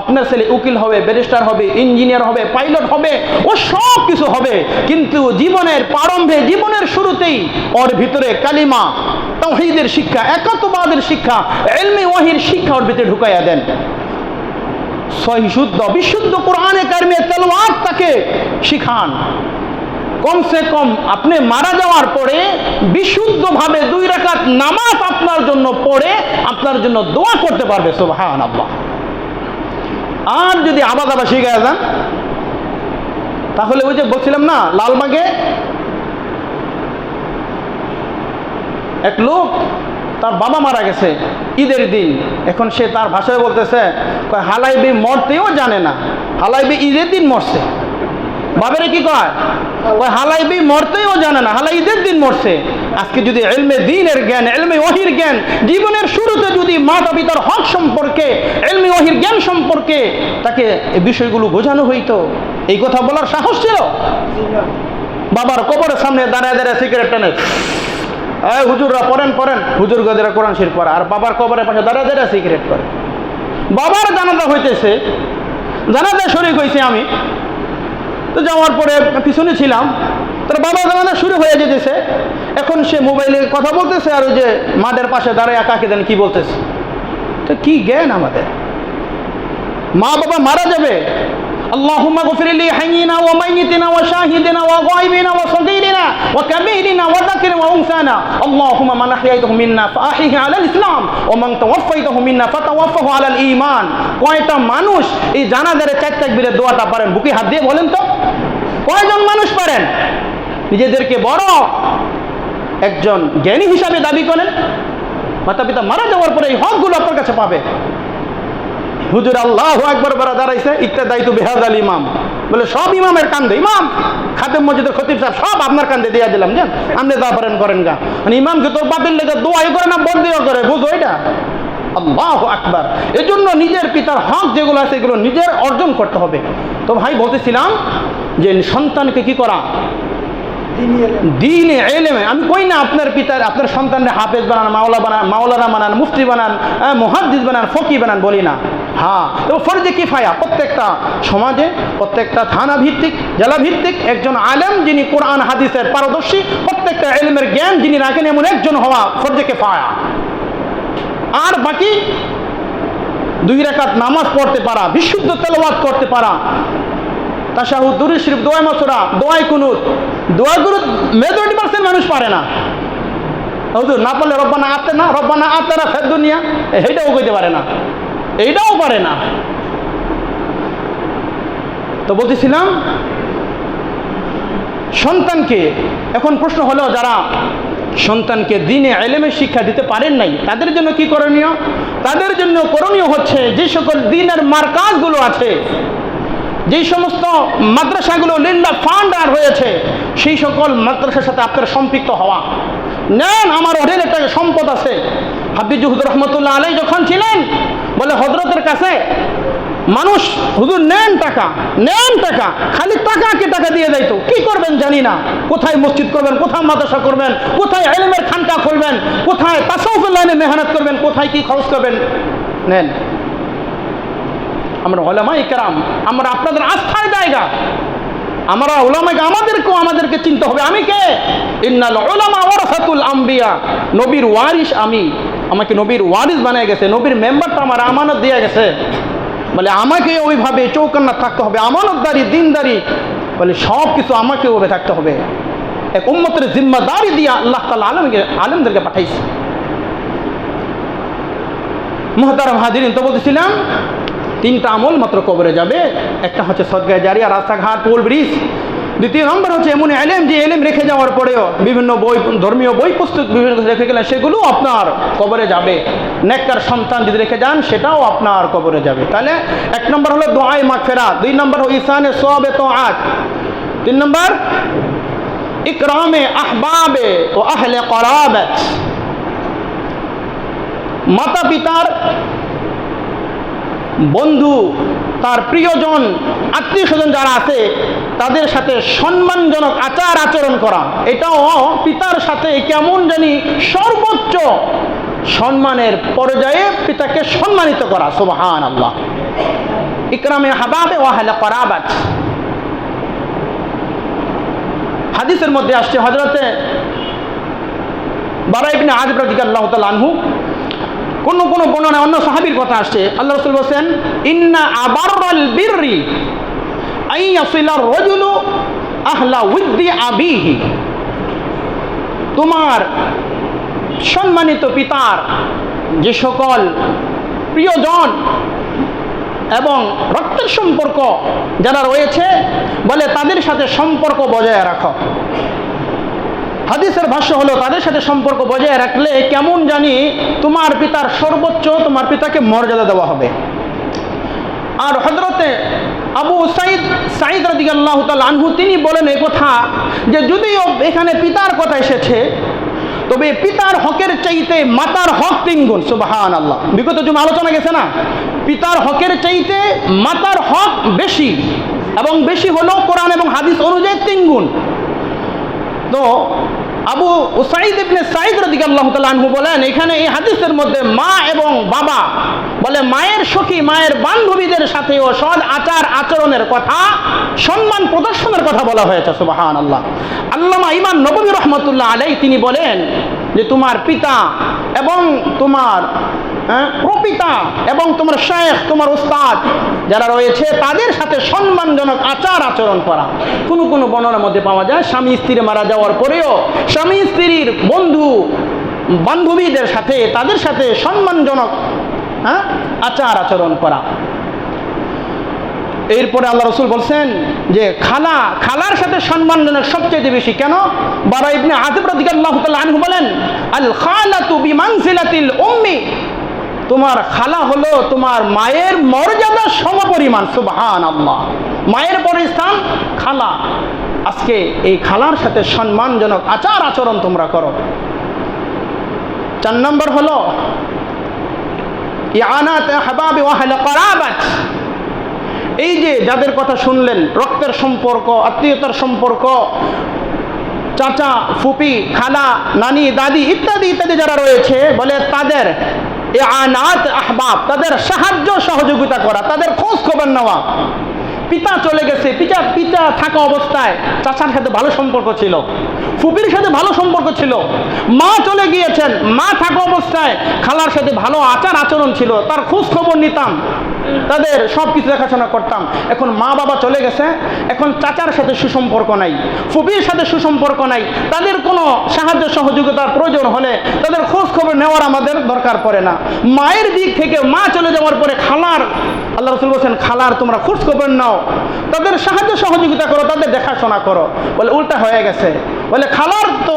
Speaker 1: আপনার ছেলে উকিল হবে, ব্যারিস্টার হবে, ইঞ্জিনিয়ার হবে, পাইলট হবে, ও সব কিছু হবে, কিন্তু জীবনের প্রারম্ভে, জীবনের শুরুতেই ওর ভিতরে কালিমা, তাওহীদের শিক্ষা, একাত্মবাদের শিক্ষা, ইলমে ওয়াহির শিক্ষা ওর ভিতরে ঢুকাইয়া দেন। সহিহ শুদ্ধ বিশুদ্ধ কোরআনে কারিমে তেলাওয়াত তাকে শিখান। কমসে কম আপনি মারা যাওয়ার পরে বিশুদ্ধভাবে 2 রাকাত নামাজ আপনার জন্য পড়ে আপনার জন্য দোয়া করতে পারবে। সুবহানাল্লাহ। আর যদি আবা শিখায় যান, তাহলে ওই যে বলছিলাম না, লালবাগে এক লোক, তার বাবা মারা গেছে ঈদের দিন। এখন সে তার ভাষায় বলতেছে, হালাইবি মরতেও জানে না, হালাইবি ঈদের দিন মরছে। বাবারে কি কয়, হালাইবি মরতেও জানে না, হালাই ঈদের দিন মরছে। আজকে যদি ইলমে দ্বীনের জ্ঞান, ইলমে ওয়াহির জ্ঞান জীবনের শুরুতে যদি মাতা পিতার হক সম্পর্কে, ইলমে ওয়াহির জ্ঞান সম্পর্কে তাকে এই বিষয়গুলো বোঝানো হইতো, এই কথা বলার সাহস ছিল? বাবার কবরের সামনে দাঁড়ায় দাঁড়ায় সিগারেট টানে, হুজুররা পড়েন, হুজুর গদেরা কোরআন শরীফ পড়ে, আর বাবার কবরের পাশে দাঁড়ায় দাঁড়ায় সিগারেট করে। বাবার জানাজা হইতেছে, জানাজা শরীক হয়েছে আমি, তো যাওয়ার পরে পিছনে ছিলাম, তার বাবা জানাজা শুরু হয়ে যেতেছে। এখন সে মোবাইলে কথা বলতেছে, আর ওই যে মাঠের পাশে দাঁড়ায় কাকে দেন কি বলতেছে। তো কি জ্ঞান আমাদের? মা বাবা মারা যাবে, আল্লাহুম্মা গফির লি হাইয়িনা ওয়া মাইয়িতিনা ওয়া শাহিদিনা ওয়া গায়বিনা ওয়া সাগীরিনা ওয়া কাবীরিনা ওয়া যাকিরিনা ওয়া উনসানা, আল্লাহুম্মা মান আহইয়াতাহু মিন্না ফাআহিহি আলাল ইসলাম ওয়া মান তাওয়াফাইতাহু মিন্না ফাতাওয়াফাহু আলাল ঈমান। কয়টা মানুষ এই জানাজার 4 তাকবীরের দোয়াটা পারেন? বুকে হাত দিয়ে বলেন তো, কয়জন মানুষ পারেন? নিজেদেরকে বড় একজন জ্ঞানী হিসাবে দাবি করেন, মাতা পিতা মারা যাওয়ার পরে এই হকগুলো আপনার কাছে পাবে। হুজুর আল্লাহু আকবার বলে দাঁড়াইছে, ইক্তাদাইতু বিহাযাল ইমাম, বলে সব ইমামের কান্দে, ইমাম খাদেম মসজিদের খতিব সাহেব সব আপনার কান্দে দিয়ে দিলাম, জান আপনি যা পারেন করেন গা। মানে ইমামকে তোর বাতিল লেগে দোয়াই করে না বন্দিও করে, বুঝো এটা? আল্লাহু আকবার। এজন্য নিজের পিতার হক যেগুলো আছে এগুলো নিজের অর্জন করতে হবে। তো ভাই বলতেছিলাম যে সন্তানকে কি করা, দ্বীনে ইলমে। আমি কই না আপনার পিতার, আপনার সন্তানরা হাফেজ বানান, মাওলানা বানান, মুফতি বানান, মুহাদ্দিস বানান, ফকি বানান, বলি না। হ্যাঁ, তো ফরজে কিফায়া প্রত্যেকটা সমাজে, প্রত্যেকটা থানা ভিত্তিক, জেলা ভিত্তিক একজন আলেম যিনি কোরআন হাদিসের পারদর্শী, প্রত্যেকটা ইলমের জ্ঞান যিনি রাখেন, এমন একজন হওয়া ফরজে কিফায়া। আর বাকি 2 রাকাত নামাজ পড়তে পারা, বিশুদ্ধ তেলাওয়াত করতে পারা, তাশাহুদ, দুরূদ শরীফ, দোয়া মাসুরা, দোয়াই কুনুত, মেজরিটি % মানুষ পারে না। হুজুর না পারলে রব্বানা আতিনা ফিদ দুনিয়া, এইটাও কইতে পারে না, এইটাও পারে না। তো বলতেছিলাম সন্তানকে, এখন প্রশ্ন হলো যারা সন্তানকে দ্বীনে ইলমের শিক্ষা দিতে পারেন নাই, তাদের জন্য কি করণীয়? তাদের জন্য করণীয় হচ্ছে যে সকল দ্বীনের মারকাজগুলো আছে, যেই সমস্ত মাদ্রাসাগুলো লিল্লাহ ফান্ড আর হয়েছে, সেই সকল মাদ্রাসার সাথে আপনার সম্পৃক্ত হওয়া। নেন, আমার অঢেল একটা সম্পদ আছে। হাফিজ হুজুর রহমতুল্লাহ আলাইহি যখন ছিলেন, বলে হযরতের কাছে মানুষ, হুজুর নেন টাকা, খালি টাকাকে টাকা দিয়ে যাইতো। কি করবেন জানি না, কোথায় মসজিদ করবেন, কোথায় মাদ্রাসা করবেন, কোথায় ইলমের খানকা খুলবেন, কোথায় তাসাউফের লাইনে মেহনত করবেন, কোথায় কি খরচ করবেন, নেন। আমরা উলামায়ে কেরাম, আমরা আপনাদের আস্থার জায়গা, আমরা উলামায়ে, আমাদেরকে চিনতে হবে আমি কে। ইন্নাল উলামা ওয়ারাসাতুল আম্বিয়া, নবীর ওয়ারিস আমি, আমাকে নবীর ওয়ারিস বানিয়ে গেছে, নবীর মেম্বারটা আমার আমানত দিয়ে গেছে। বলে আমাকে ওইভাবে চৌকান্না থাকতে হবে, আমানতদারি, দিনদারি, বলে সব কিছু আমাকে ওইভাবে থাকতে হবে। এক উম্মতের জিম্মাদারি দিয়ে আল্লাহ তাআলা আলেমদেরকে পাঠাইছে। মুহতারাম হাজিরিন, তো বলতেছিলাম 3টা আমল মাত্র কবরে যাবে। একটা হচ্ছে সদকায়ে জারিয়া, রাস্তাঘাট, পোল ব্রিজ, দ্বিতীয় নম্বর হচ্ছে এমন এলেম, যে এলেম রেখে যাওয়ার পরেও বিভিন্ন বই, ধর্মীয় বই পুস্তক বিভিন্ন রেখে গেলেন, সেগুলো আপনার কবরে যাবে। নেককার সন্তান যদি রেখে যান, সেটাও আপনার কবরে যাবে। তাহলে এক নম্বর হলো দোয়ায়ে মাগফিরাত, দুই নম্বর হলো ইহসানে সওয়াবে তাআত, তিন নম্বর ইকরামে আহবাবে ও আহলে করাবাত। মাতা পিতার বন্ধু, তার প্রিয়জন, আত্মীয় স্বজন যারা আছে, তাদের সাথে সম্মানজনক আচার আচরণ করা, এটাও পিতার সাথে কেমন জানি সর্বোচ্চ সম্মানের পর্যায়ে পিতাকে সম্মানিত করা। সুবহানাল্লাহ। ইকরামে আহবাবে ও আহলে করাবাত। হাদিসের মধ্যে আসছে, হযরতে বারা ইবনে আযিব রাদিয়াল্লাহু তাআলা আনহু, কোন কোন বর্ণনায় অন্য সাহাবীর কথা আসছে, আল্লাহ রাসূল বলেন, ইন্না আবাররাল বিররি আই ইয়াসিলার রাজুলু আহলা উদ্দি আবিহি। তোমার সম্মানিত পিতার যে সকল প্রিয়জন এবং রক্তের সম্পর্ক যারা রয়েছে, বলে তাদের সাথে সম্পর্ক বজায় রাখো। হাদিসের ভাষ্য হলো, তাদের সাথে সম্পর্ক বজায় রাখলে কেমন জানি তোমার পিতার সর্বোচ্চ, তোমার পিতাকে মর্যাদা দেওয়া হবে। আর হযরতে আবু সাঈদ রাদিয়াল্লাহু তাআলা আনহু তিনি বলেন এই কথা, যে যদিও এখানে পিতার কথা এসেছে, তবে পিতার হকের চাইতে মাতার হক 3 গুণ। সুবহানাল্লাহ। বিগত জুমা আলোচনা গেছে না, পিতার হকের চাইতে মাতার হক বেশি, এবং বেশি হলো কোরআন এবং হাদিস অনুযায়ী 3 গুণ। তো আবু উসাইদ ইবনে সাঈদ রাদিয়াল্লাহু তাআলা আনহু বলেন, এখানে এই হাদিসের মধ্যে মা এবং বাবা, বলে মায়ের সখী, মায়ের বান্ধবীদের সাথেও সৎ আচার আচরণের কথা, সম্মান প্রদর্শনের কথা বলা হয়েছে। সুবহানাল্লাহ। আল্লামা ইমাম নববী রাহমাতুল্লাহ আলাইহি তিনি বলেন যে তোমার পিতা এবং তোমার প্রপিতা এবং তোমার শেখ, তোমার উস্তাদ যারা রয়েছে, তাদের সাথে সম্মানজনক আচার আচরণ করা। কোনো কোনো বর্ণনার মধ্যে পাওয়া যায় স্বামী স্ত্রী মারা যাওয়ার পরেও স্বামী স্ত্রীর বন্ধু বান্ধবীদের সাথে, তাদের সাথে সম্মানজনক আচার আচরণ করা। এরপরে আল্লাহ রাসূল বলছেন যে খালার সাথে সম্মানজনক সবচেয়ে বেশি। কেন? বারা ইবনে আযিব রাদিয়াল্লাহু তাআলা আনহু বলেন, আল খালাতু বিমানজিলাতিল উম্মি। তোমার খালা হলো তোমার মায়ের মর্যাদার সমপরিমাণ। সুবহানাল্লাহ। মায়ের পরে স্থান খালা। আজকে এই খালার সাথে সম্মানজনক আচার আচরণ তোমরা করো। 4 নম্বর হলো ইয়ানাত আহবাবি ওয়া আহলে করাবাত। এই যে যাদের কথা শুনলেন, রক্তের সম্পর্ক, আত্মীয়তার সম্পর্ক, চাচা, ফুপি, খালা, নানি, দাদি ইত্যাদি ইত্যাদি যারা রয়েছে, বলে তাদের ইয়ানাত আহবাব, তাদের সাহায্য সহযোগিতা করা, তাদের খোঁজ খবর নেওয়া। পিতা চলে গেছে, পিতা থাকা অবস্থায় চাচার সাথে ভালো সম্পর্ক ছিল, ফুপির সাথে ভালো সম্পর্ক ছিল। মা চলে গিয়েছেন, মা থাকা অবস্থায় খালার সাথে ভালো আচার আচরণ ছিল, তার খোঁজ খবর নিতাম, তাদের সব কিছু দেখাশোনা করতাম। এখন মা বাবা চলে গেছে, এখন চাচার সাথে সুসম্পর্ক নাই, ফুপির সাথে সুসম্পর্ক নাই, তাদের কোনো সাহায্য সহযোগিতার প্রয়োজন হলে তাদের খোঁজ খবর নেওয়ার আমাদের দরকার পড়ে না। মায়ের দিক থেকে মা চলে যাওয়ার পরে খালার, আল্লাহ রাসূল বলেছেন, খালার তোমরা খোঁজ খবর নাও, তাদের সাহায্য সহযোগিতা করো, তাদের দেখাশোনা করো। বলে উল্টা হয়ে গেছে, বলে খালার তো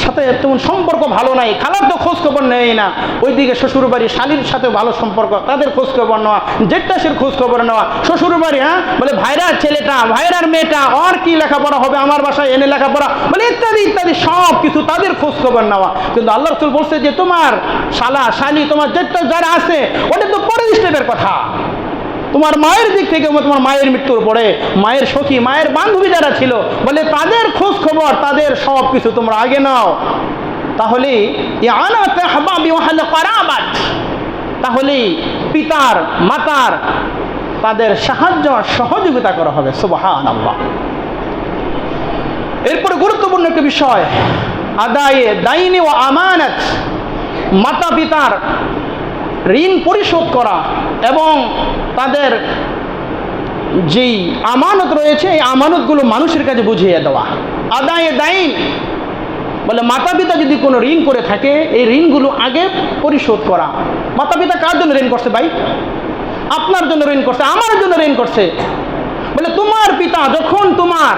Speaker 1: সাথে তেমন সম্পর্ক ভালো নাই, খালার তো খোঁজ খবর নেয় না। ওইদিকে শ্বশুর বাড়ি শালীর সাথে ভালো সম্পর্ক, তাদের খোঁজ খবর নেওয়া, জেঠটাসের খোঁজ খবর নেওয়া। শ্বশুর বাড়ি বলে ভাইরার ছেলেটা, ভাইরার মেয়েটা, আর কি লেখাপড়া হবে, আমার বাসায় এনে লেখাপড়া, বলে ইত্যাদি ইত্যাদি সব কিছু তাদের খোঁজ খবর নেওয়া। কিন্তু আল্লাহ রাসূল বলছে যে তোমার শালা, শালী, তোমার জেঠটা যারা আছে, ওটা তো পরের স্টেপের কথা। তোমার মায়ের দিক থেকে, তোমার মায়ের মৃত্যুর পরে মায়ের সখী, মায়ের বান্ধবী যারা ছিল, বলে তাদের খোঁজ খবর, তাদের সব কিছু তোমরা আগে নাও। তাহলে ইয়ানাত আহবাবি ওয়া আহলে করাবাত, তাহলে পিতার মাতার তাদের সাহায্য সহযোগিতা করা হবে। সুবহানাল্লাহ। এরপরে গুরুত্বপূর্ণ একটি বিষয়, আদায়ে দাইনি ও আমানত। মাতা পিতার ঋণ পরিশোধ করা এবং তাদের যেই আমানত রয়েছে, এই আমানতগুলো মানুষের কাছে বুঝিয়ে দেওয়া। আদায়ে দাইন বলে মাতা পিতা যদি কোনো ঋণ করে থাকে, এই ঋণগুলো আগে পরিশোধ করা। মাতা পিতা কার জন্য ঋণ করছে ভাই? আপনার জন্য ঋণ করছে, আমার জন্য ঋণ করছে। বলে তোমার পিতা যখন তোমার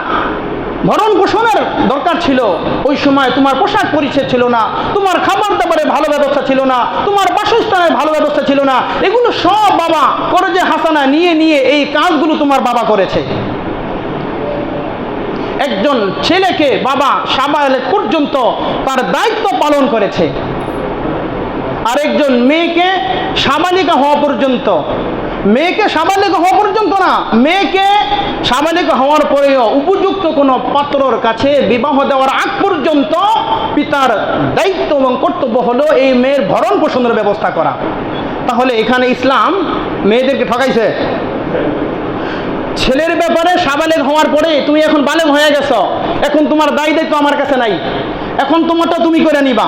Speaker 1: ভরণ পোষণের দরকার ছিল, ওই সময় তোমার পোশাক পরিচ্ছদ ছিল না, তোমার খাবার দাবারের ভালো ব্যবস্থা ছিল না, তোমার বাসস্থানের ভালো ব্যবস্থা ছিল না, এগুলো সব বাবা করজে হাসানা নিয়ে নিয়ে এই কাজগুলো তোমার বাবা করেছে। একজন ছেলেকে বাবা সাবালক পর্যন্ত তার দায়িত্ব পালন করেছে, আরেকজন মেয়েকে সাবালিকা হওয়া পর্যন্ত, মেয়েকে সাবালিকা হওয়া পর্যন্ত না, মেয়েকে সাবালিকা হওয়ার পরেও উপযুক্ত কোনো পাত্রর কাছে বিবাহ দেওয়ার আগ পর্যন্ত পিতার দায়িত্ব এবং কর্তব্য হলো এই মেয়ের ভরণ পোষণের ব্যবস্থা করা। তাহলে এখানে ইসলাম মেয়েদেরকে ঠকাইছে? ছেলের ব্যাপারে সাবালেগ হওয়ার পরে তুমি এখন বালেগ হয়ে গেছো, এখন তোমার দায়িত্ব আমার কাছে নাই, এখন তোমারটা তুমি করে নিবা।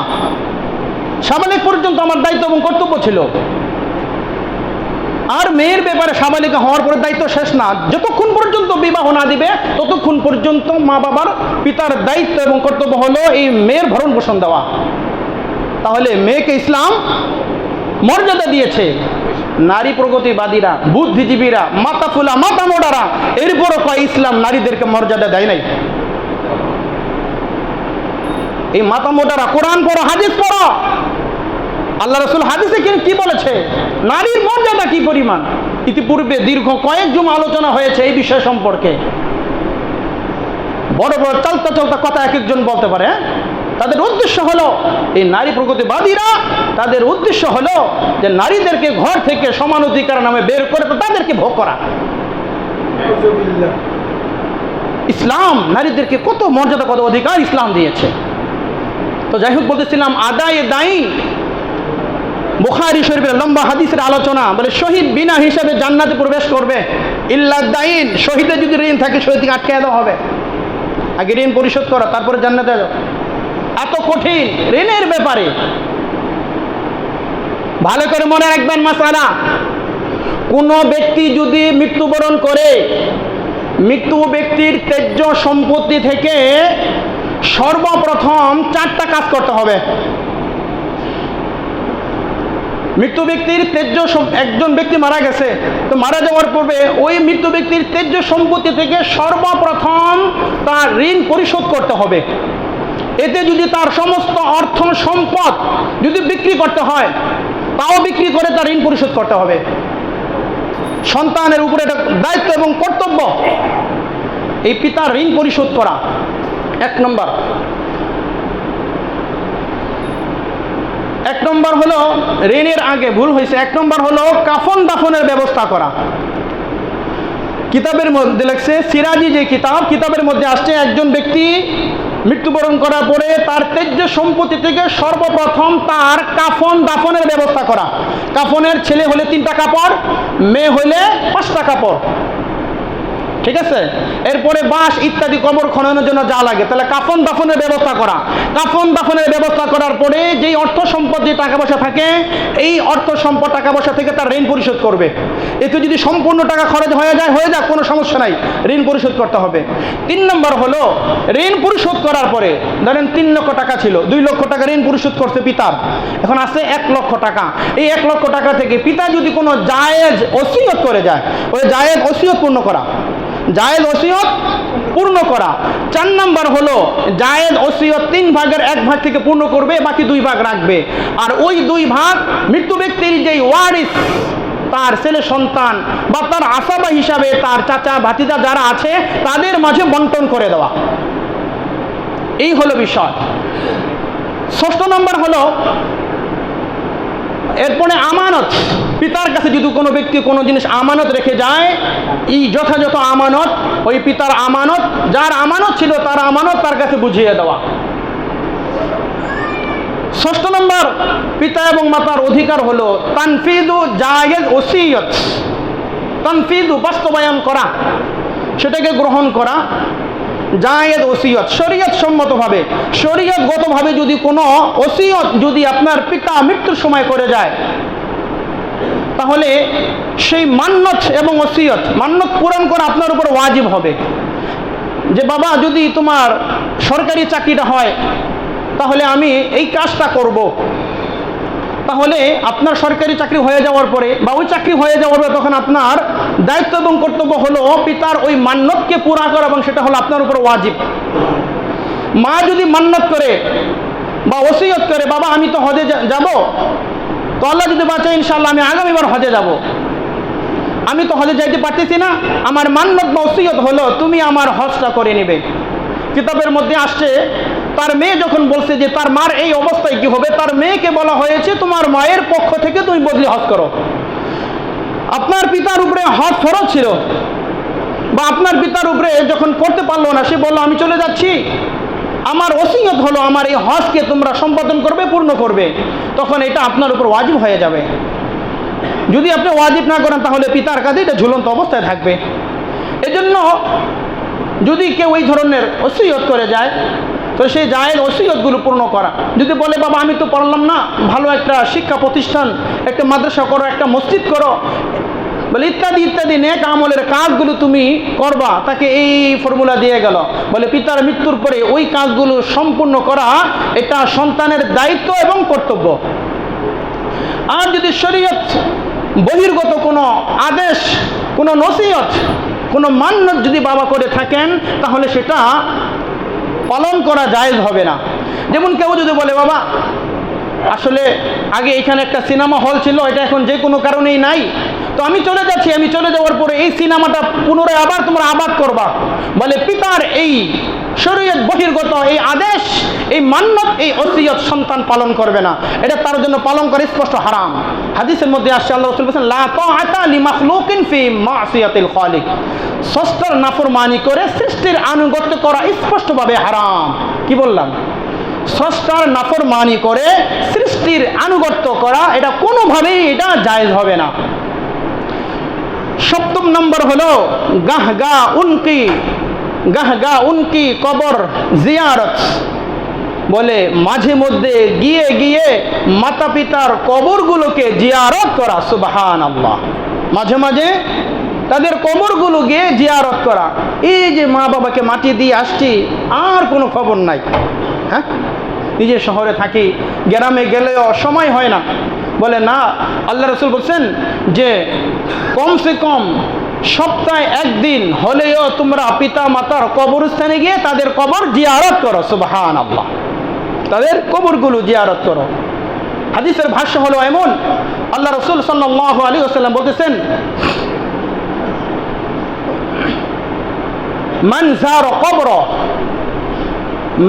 Speaker 1: সাবালেগ পর্যন্ত আমার দায়িত্ব এবং কর্তব্য ছিল। আর মেয়ের ব্যাপারে সাবালিকা হওয়ার পরে দায়িত্ব শেষ না, যতক্ষণ পর্যন্ত বিবাহ না দিবে ততক্ষণ পর্যন্ত মা বাবার পিতার দায়িত্ব এবং কর্তব্য হলো এই মেয়ের ভরণ পোষণ দেওয়া। তাহলে মেয়েকে ইসলাম মর্যাদা দিয়েছে। নারী প্রগতিবাদীরা, বুদ্ধিজীবীরা, মাথা ফুলা মাথা মোড়ারা এরপরও কয় ইসলাম নারীদেরকে মর্যাদা দেয় নাই। এই মাথা মোড়ারা কোরআন পড়ো, হাদিস পড়ো, আল্লাহ রাসূল হাদিসে কি বলেছে, নারীর মর্যাদা কি পরিমাণ। ইতিপূর্বে দীর্ঘ কয়েক জুমা আলোচনা হয়েছে এই বিষয় সম্পর্কে। বড় বড় চলতা চলতা কথা এক একজন বলতে পারে। তাদের উদ্দেশ্য হলো, এই নারী প্রগতিবাদীরা তাদের উদ্দেশ্য হলো যে নারীদেরকে ঘর থেকে সমান অধিকার নামে বের করে তাদেরকে ভোগ করা। ইসলাম নারীদেরকে কত মর্যাদা, কত অধিকার ইসলাম দিয়েছে। তো যাই হোক, বলতেছিলাম আদায়ে দাইন, বুখারী শরীফের লম্বা হাদিসের আলোচনা বলে শহীদ বিনা হিসাবে জান্নাতে প্রবেশ করবে ইল্লা দাইন। শহীদের যদি ঋণ থাকে শহীদকে আটকে দেওয়া হবে, আগে ঋণ পরিশোধ করা তারপরে জান্নাতে যাও। এত কঠিন ঋণের ব্যাপারে ভালো করে মনে রাখবেন মাসালা। কোনো ব্যক্তি যদি মৃত্যুবরণ করে, মৃত্যু ব্যক্তির ত্যায্য সম্পত্তি থেকে সর্বপ্রথম 4টা কাজ করতে হবে। মৃত্যু ব্যক্তির ত্যায্য, একজন ব্যক্তি মারা গেছে, তো মারা যাওয়ার পূর্বে ওই মৃত্যু ব্যক্তির ত্যায্য সম্পত্তি থেকে সর্বপ্রথম তার ঋণ পরিশোধ করতে হবে। এতে যদি তার সমস্ত অর্থ সম্পদ যদি বিক্রি করতে হয়, তাও বিক্রি করে তার ঋণ পরিশোধ করতে হবে। সন্তানের উপরে এটা দায়িত্ব এবং কর্তব্য, এই পিতার ঋণ পরিশোধ করা। 1 নম্বর হলো ঋণের আগে ভুল হয়েছে, 1 নম্বর হলো কাফন দাফনের ব্যবস্থা করা। কিতাবের মধ্যে লেখছে, সিরাজি যে কিতাবের মধ্যে আসছে, একজন ব্যক্তি মৃত্যুবরণ করার পরে তার ত্যায্য সম্পত্তি থেকে সর্বপ্রথম তার কাফন দাফনের ব্যবস্থা করা। কাফনের ছেলে হলে 3টা কাপড়, মেয়ে হলে 5টা কাপড়, ঠিক আছে। এরপরে বাঁশ ইত্যাদি কবর খননের জন্য যা লাগে, তাহলে কাফন দাফনের ব্যবস্থা করা। কাফন দাফনের ব্যবস্থা করার পরে যেই অর্থ সম্পদ, যে টাকা পয়সা থাকে, এই অর্থ সম্পদ টাকা পয়সা থেকে তার ঋণ পরিশোধ করবে। এতে যদি সম্পূর্ণ টাকা খরচ হয়ে যাক, কোনো সমস্যা নাই, ঋণ পরিশোধ করতে হবে। 3 নম্বর হলো ঋণ পরিশোধ করার পরে, ধরেন 3 লক্ষ টাকা ছিল, 2 লক্ষ টাকা ঋণ পরিশোধ করছে পিতার, এখন আছে 1 লক্ষ টাকা। এই 1 লক্ষ টাকা থেকে পিতা যদি কোনো জায়েজ ওসিয়ত করে যায়, ওই জায়েজ ওসিয়ত পূর্ণ করা, জায়েজ ওসিয়ত পূর্ণ করা। 4 নম্বর হলো জায়েজ ওসিয়ত 3 ভাগের 1 ভাগ থেকে পূর্ণ করবে, বাকি 2 ভাগ রাখবে। আর ওই 2 ভাগ মৃত্যু ব্যক্তির যেই ওয়ারিস, তার ছেলে সন্তান বা তার আসাবা হিসাবে তার চাচা ভাতিজা যারা আছে তাদের মাঝে বন্টন করে দেওয়া। এই হলো বিষয়। 6 নম্বর হলো এরপরে আমানত। পিতার কাছে যদি কোনো ব্যক্তি কোনো জিনিস আমানত রেখে যায়, এই যথাযথ আমানত, ওই পিতার আমানত, যার আমানত ছিল তার আমানত তার কাছে বুঝিয়ে দেওয়া। 6 নম্বর পিতা এবং মাতার অধিকার হলো তানফিদু জায়েজ ওসিয়ত। তানফিদু বাস্তবায়ন করা, সেটাকে গ্রহণ করা। জায়েজ ওসিয়ত শরীয়ত সম্মতভাবে, শরীয়তগতভাবে যদি কোনো ওসিয়ত যদি আপনার পিতা মৃত্যুর সময় করে যায়, তাহলে সেই মান্নত এবং ওসিয়ত, মান্নত পূরণ করা আপনার উপর ওয়াজিব হবে। যে বাবা, যদি তোমার সরকারি চাকরিটা হয় তাহলে আমি এই কাজটা করব, তাহলে আপনার সরকারি চাকরি হয়ে যাওয়ার পরে বা ওই চাকরি হয়ে যাওয়ার পরে তখন আপনার দায়িত্ব এবং কর্তব্য হলো পিতার ওই মান্যতকে পুরা করা, এবং সেটা হলো আপনার উপর ওয়াজিব। মা যদি মান্যত করে বা ওসিয়ত করে, বাবা আমি তো হজে যাব, তো আল্লাহ যদি বাঁচায় ইনশাআল্লাহ আমি আগামীবার হজে যাব, আমি তো হজে যাইতে পারতেছি না, আমার মান্যত বা ওসিয়ত হলো তুমি আমার হজটা করে নেবে। কিতাবের মধ্যে আসছে তার মেয়ে যখন বলছে যে তার মার এই অবস্থায় কি হবে, তার মেয়েকে বলা হয়েছে তোমার মায়ের পক্ষ থেকে তুমি বদলি হজ করো। আপনার পিতার উপরে হজ ফরজ ছিল, বা আপনার পিতার উপরে যখন করতে পারলো না, সে বললো আমি চলে যাচ্ছি, আমার ওসিয়ত হলো আমার এই হজকে তোমরা সম্পাদন করবে, পূর্ণ করবে, তখন এটা আপনার উপর ওয়াজিব হয়ে যাবে। যদি আপনি ওয়াজিব না করেন তাহলে পিতার কাছে এটা ঝুলন্ত অবস্থায় থাকবে। এজন্য যদি কেউ এই ধরনের ওসিয়ত করে যায় তো সেই জায়েজ ওসিয়তগুলো পূর্ণ করা। যদি বলে বাবা আমি তো পারলাম না, ভালো একটা শিক্ষা প্রতিষ্ঠান, একটা মাদ্রাসা করো, একটা মসজিদ করো, বলে ইত্যাদি ইত্যাদি নেক আমলের কাজগুলো তুমি করবা, তাকে এই ফর্মুলা দিয়ে গেল। বলে পিতার মৃত্যুর পরে ওই কাজগুলো সম্পূর্ণ করা এটা সন্তানের দায়িত্ব এবং কর্তব্য। আর যদি শরীয়ত বহির্গত কোনো আদেশ, কোনো নসিহত, কোনো মান্যত যদি বাবা করে থাকেন তাহলে সেটা পালন করা জায়েজ হবে না। যেমন কেউ যদি বলে বাবা আসলে আগে এখানে একটা সিনেমা হল ছিল, এটা এখন যে কোনো কারণেই নাই, তো আমি চলে যাচ্ছি, আমি চলে যাওয়ার পরে এই সিনেমাটা পুনরায় আবার তোমরা আবাদ করবা। বলে পিতার এই শরীয়ত বহির্গত এই আদেশ, এই মান্যত, এই ওসিয়ত সন্তান পালন করবে না, এটা তার জন্য পালন করে স্পষ্ট হারাম। হাদিসের মধ্যে আসছে আল্লাহ রাসূল বলেছেন লা তাআতা লিমাখলুকিন ফি মাসিয়াতিল খালিক, স্রষ্টার নাফরমানি করে সৃষ্টির আনুগত্য করা স্পষ্টভাবে হারাম। কি বললাম? স্রষ্টার নাফরমানি করে সৃষ্টির আনুগত্য করা এটা কোনোভাবেই এটা জায়েজ হবে না। সপ্তম নম্বর হলো গাহগা উনকি কবর জিয়ারত। বলে মাঝে মধ্যে গিয়ে গিয়ে মাতা পিতার কবরগুলোকে জিয়ারত করা। সুবহানাল্লাহ। মাঝে মাঝে তাদের কবরগুলো গিয়ে জিয়ারত করা। এই যে মা বাবাকে মাটি দিয়ে আসছি আর কোনো খবর নাই, হ্যাঁ নিজে শহরে থাকি, গ্রামে গেলেও সময় হয় না। বলে না, আল্লাহ রাসূল বলছেন যে কমসে কম সপ্তাহে একদিন হলেও তোমরা পিতা মাতার কবরস্থানে গিয়ে তাদের কবর জিয়ারত করো। সুবহানাল্লাহ। তাদের কবরগুলো জিয়ারত করো। হাদিসের ভাষ্য হলো এমন, আল্লাহ রাসূল সাল্লাল্লাহু আলাইহি ওয়াসাল্লাম বলতেছেন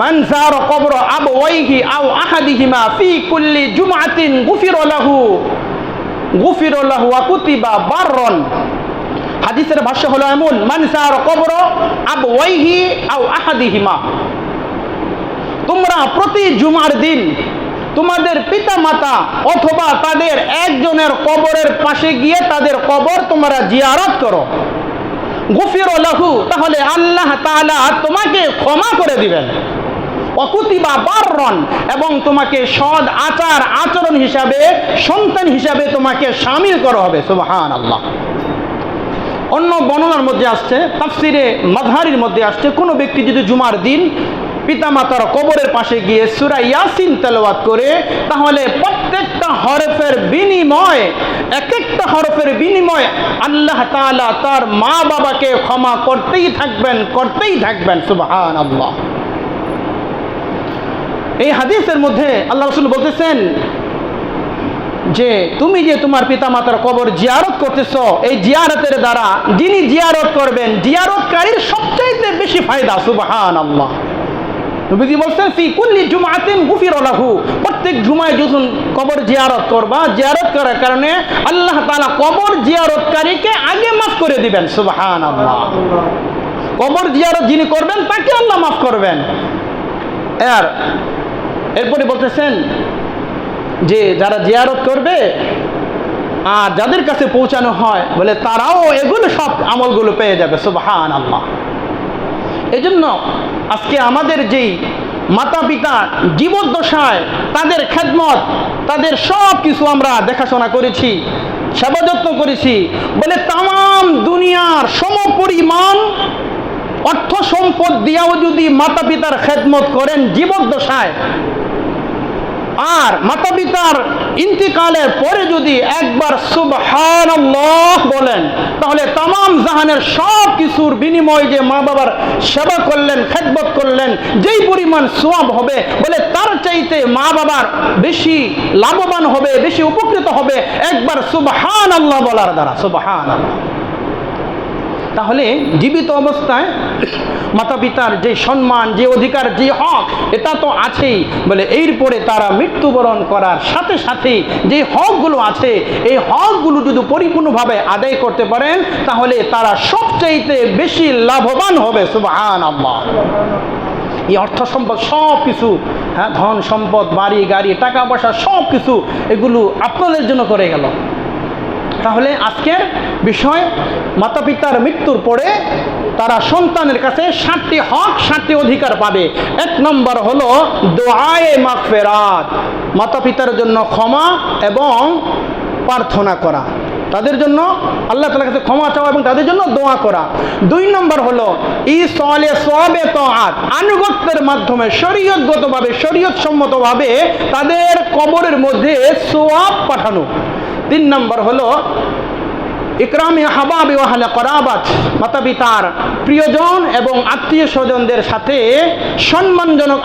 Speaker 1: মান যারা কবর আবওয়াইহি আও আহাদিহিমা ফি কুল্লি জুমআতিন গুফিরা লাহু ওয়া কুতিবা বাররান। হাদিসের ভাষ্য হলো এমন, মান যারা কবর আবওয়াইহি আও আহাদিহিমা, তোমরা প্রতি জুমার দিন তোমাদের পিতা মাতা অথবা তাদের একজনের কবরের পাশে গিয়ে তাদের কবর তোমরা জিয়ারত করো। গুফিরা লাহু, তাহলে আল্লাহ তাআলা তোমাকে ক্ষমা করে দিবেন। ওয়াকুতিবা বাররান, এবং তোমাকে সৎ আচরণ হিসাবে, সন্তান হিসাবে তোমাকে শামিল করা হবে। সুবহানাল্লাহ। অন্য বর্ণনার মধ্যে আসছে, তাফসিরে মাযহারির মধ্যে আসছে, কোনো ব্যক্তি যদি জুমার দিন পিতামাতার কবরের পাশে গিয়ে সূরা ইয়াসিন তেলাওয়াত করে, তাহলে প্রত্যেকটা হরফের বিনিময়, এক একটা হরফের বিনিময় আল্লাহ তাআলা তার মা বাবাকে ক্ষমা করতেই থাকবেন। সুবহানাল্লাহ। এই হাদিসের মধ্যে আল্লাহ রাসূল বলতেছেন যে তুমি যে তোমার পিতা মাতার কবর জিয়ারত করতেছ, এই জিয়ারতের দ্বারা যিনি জিয়ারত করবেন, জিয়ারতকারীর সবচাইতে বেশি ফায়দা। সুবহানাল্লাহ। নবীজি বলছেন ফি কুল্লি জুমআতিন গুফিরা লাহু, প্রত্যেক জুমায় যখন কবর জিয়ারত করবা, জিয়ারত করার কারণে আল্লাহ তাআলা কবর জিয়ারতকারীকে আগে মাফ করে দিবেন। সুবহানাল্লাহ। কবর জিয়ারত যিনি করবেন তাকে আল্লাহ মাফ করবেন। এরপরে বলতেছেন যে যারা জিয়ারত করবে আর যাদের কাছে পৌঁছানো হয়, বলে তারাও এগুলো সব আমলগুলো পেয়ে যাবে। সুবহানাল্লাহ। এজন্য আজকে আমাদের যেই মাতা পিতা জীবদ্দশায় তাদের খেদমত, তাদের সব কিছু আমরা দেখাশোনা করেছি, সেবা যত্ন করেছি, বলে তাম দুনিয়ার সমপরিমাণ অর্থ সম্পদ দিয়াও যদি মাতা পিতার খেদমত করেন জীবদ্দশায়, আর মাতা পিতার ইন্তিকালের পরে যদি একবার সুবহানাল্লাহ বলেন, তাহলে তামাম জাহানের সব কিছুর বিনিময়ে যে মা বাবার সেবা করলেন, খেদমত করলেন, যেই পরিমাণ সওয়াব হবে, বলে তার চাইতে মা বাবার বেশি লাভবান হবে, বেশি উপকৃত হবে একবার সুবহানাল্লাহ বলার দ্বারা। সুবহানাল্লাহ। তাহলে জীবিত অবস্থায় মাতা পিতার যে সম্মান, যে অধিকার, যে হক, এটা তো আছেই। বলে এরপরে তারা মৃত্যুবরণ করার সাথে সাথে যে হকগুলো আছে, এই হকগুলো যদি পরিপূর্ণভাবে আদায় করতে পারেন, তাহলে তারা সবচাইতে বেশি লাভবান হবে। সুবহানাল্লাহ। এই অর্থ সম্পদ সব কিছু, হ্যাঁ, ধন সম্পদ, বাড়ি গাড়ি, টাকা পয়সা সব কিছু এগুলো আপনাদের জন্য করে গেল। তাহলে আজকের বিষয়, মাতা পিতার মৃত্যুর পরে তারা সন্তানের কাছে 7টি হক, 7টি অধিকার পাবে। 1 নম্বর হলো দোয়ায়ে মাগফিরাত, মাতা পিতার জন্য ক্ষমা এবং প্রার্থনা করা, তাদের জন্য আল্লাহ তাআলার কাছে ক্ষমা চাওয়া এবং তাদের জন্য দোয়া করা। 2 নম্বর হলো ইসালে সওয়াবে তাআত, আনুগত্যের মাধ্যমে শরীয়তগতভাবে, শরীয়তসম্মতভাবে তাদের কবরের মধ্যে সওয়াব পাঠানো। 3 নম্বর হলো ইকরামে হাবাবি ওয়া আহলে করাবাত, মাতা পিতার প্রিয়জন এবং আত্মীয় স্বজনদের সাথে সম্মানজনক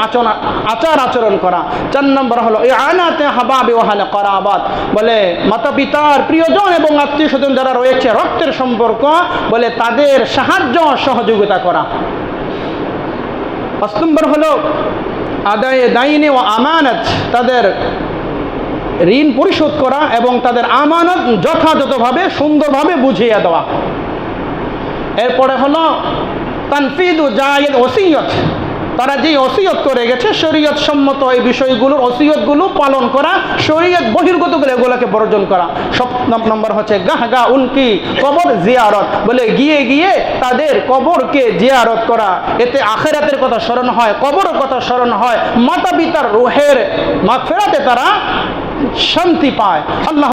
Speaker 1: আচার আচরণ করা। 4 নম্বর হলো ইআনাতে হাবাবি ওয়া আহলে করাবাত, বলে মাতা পিতার প্রিয়জন এবং আত্মীয় স্বজন যারা রয়েছে, রক্তের সম্পর্ক, বলে তাদের সাহায্য সহযোগিতা করা। 5 নম্বর হলো আদায়ে দাইনে ও আমানত, তাদের ঋণ পরিশোধ করা এবং তাদের আমানত যথাযথভাবে সুন্দরভাবে বুঝিয়ে দেওয়া। এরপরে হলো তানফিদু জায়েদ ওসিয়ত, তারা যে ওসিয়ত করে গেছে শরীয়ত সম্মত এই বিষয়গুলোর ওসিয়তগুলো পালন করা, শরীয়ত বহির্গতগুলো এগুলোকে বর্জন করা। 7 নম্বর হচ্ছে গাহগা উনকি কবর জিয়ারত, বলে গিয়ে গিয়ে তাদের কবরকে জিয়ারত করা, এতে আখিরাতের কথা স্মরণ হয়, কবরের কথা স্মরণ হয়, মাতা পিতার রূহের মাগফিরাতে তারা শান্তি পায়। আল্লাহ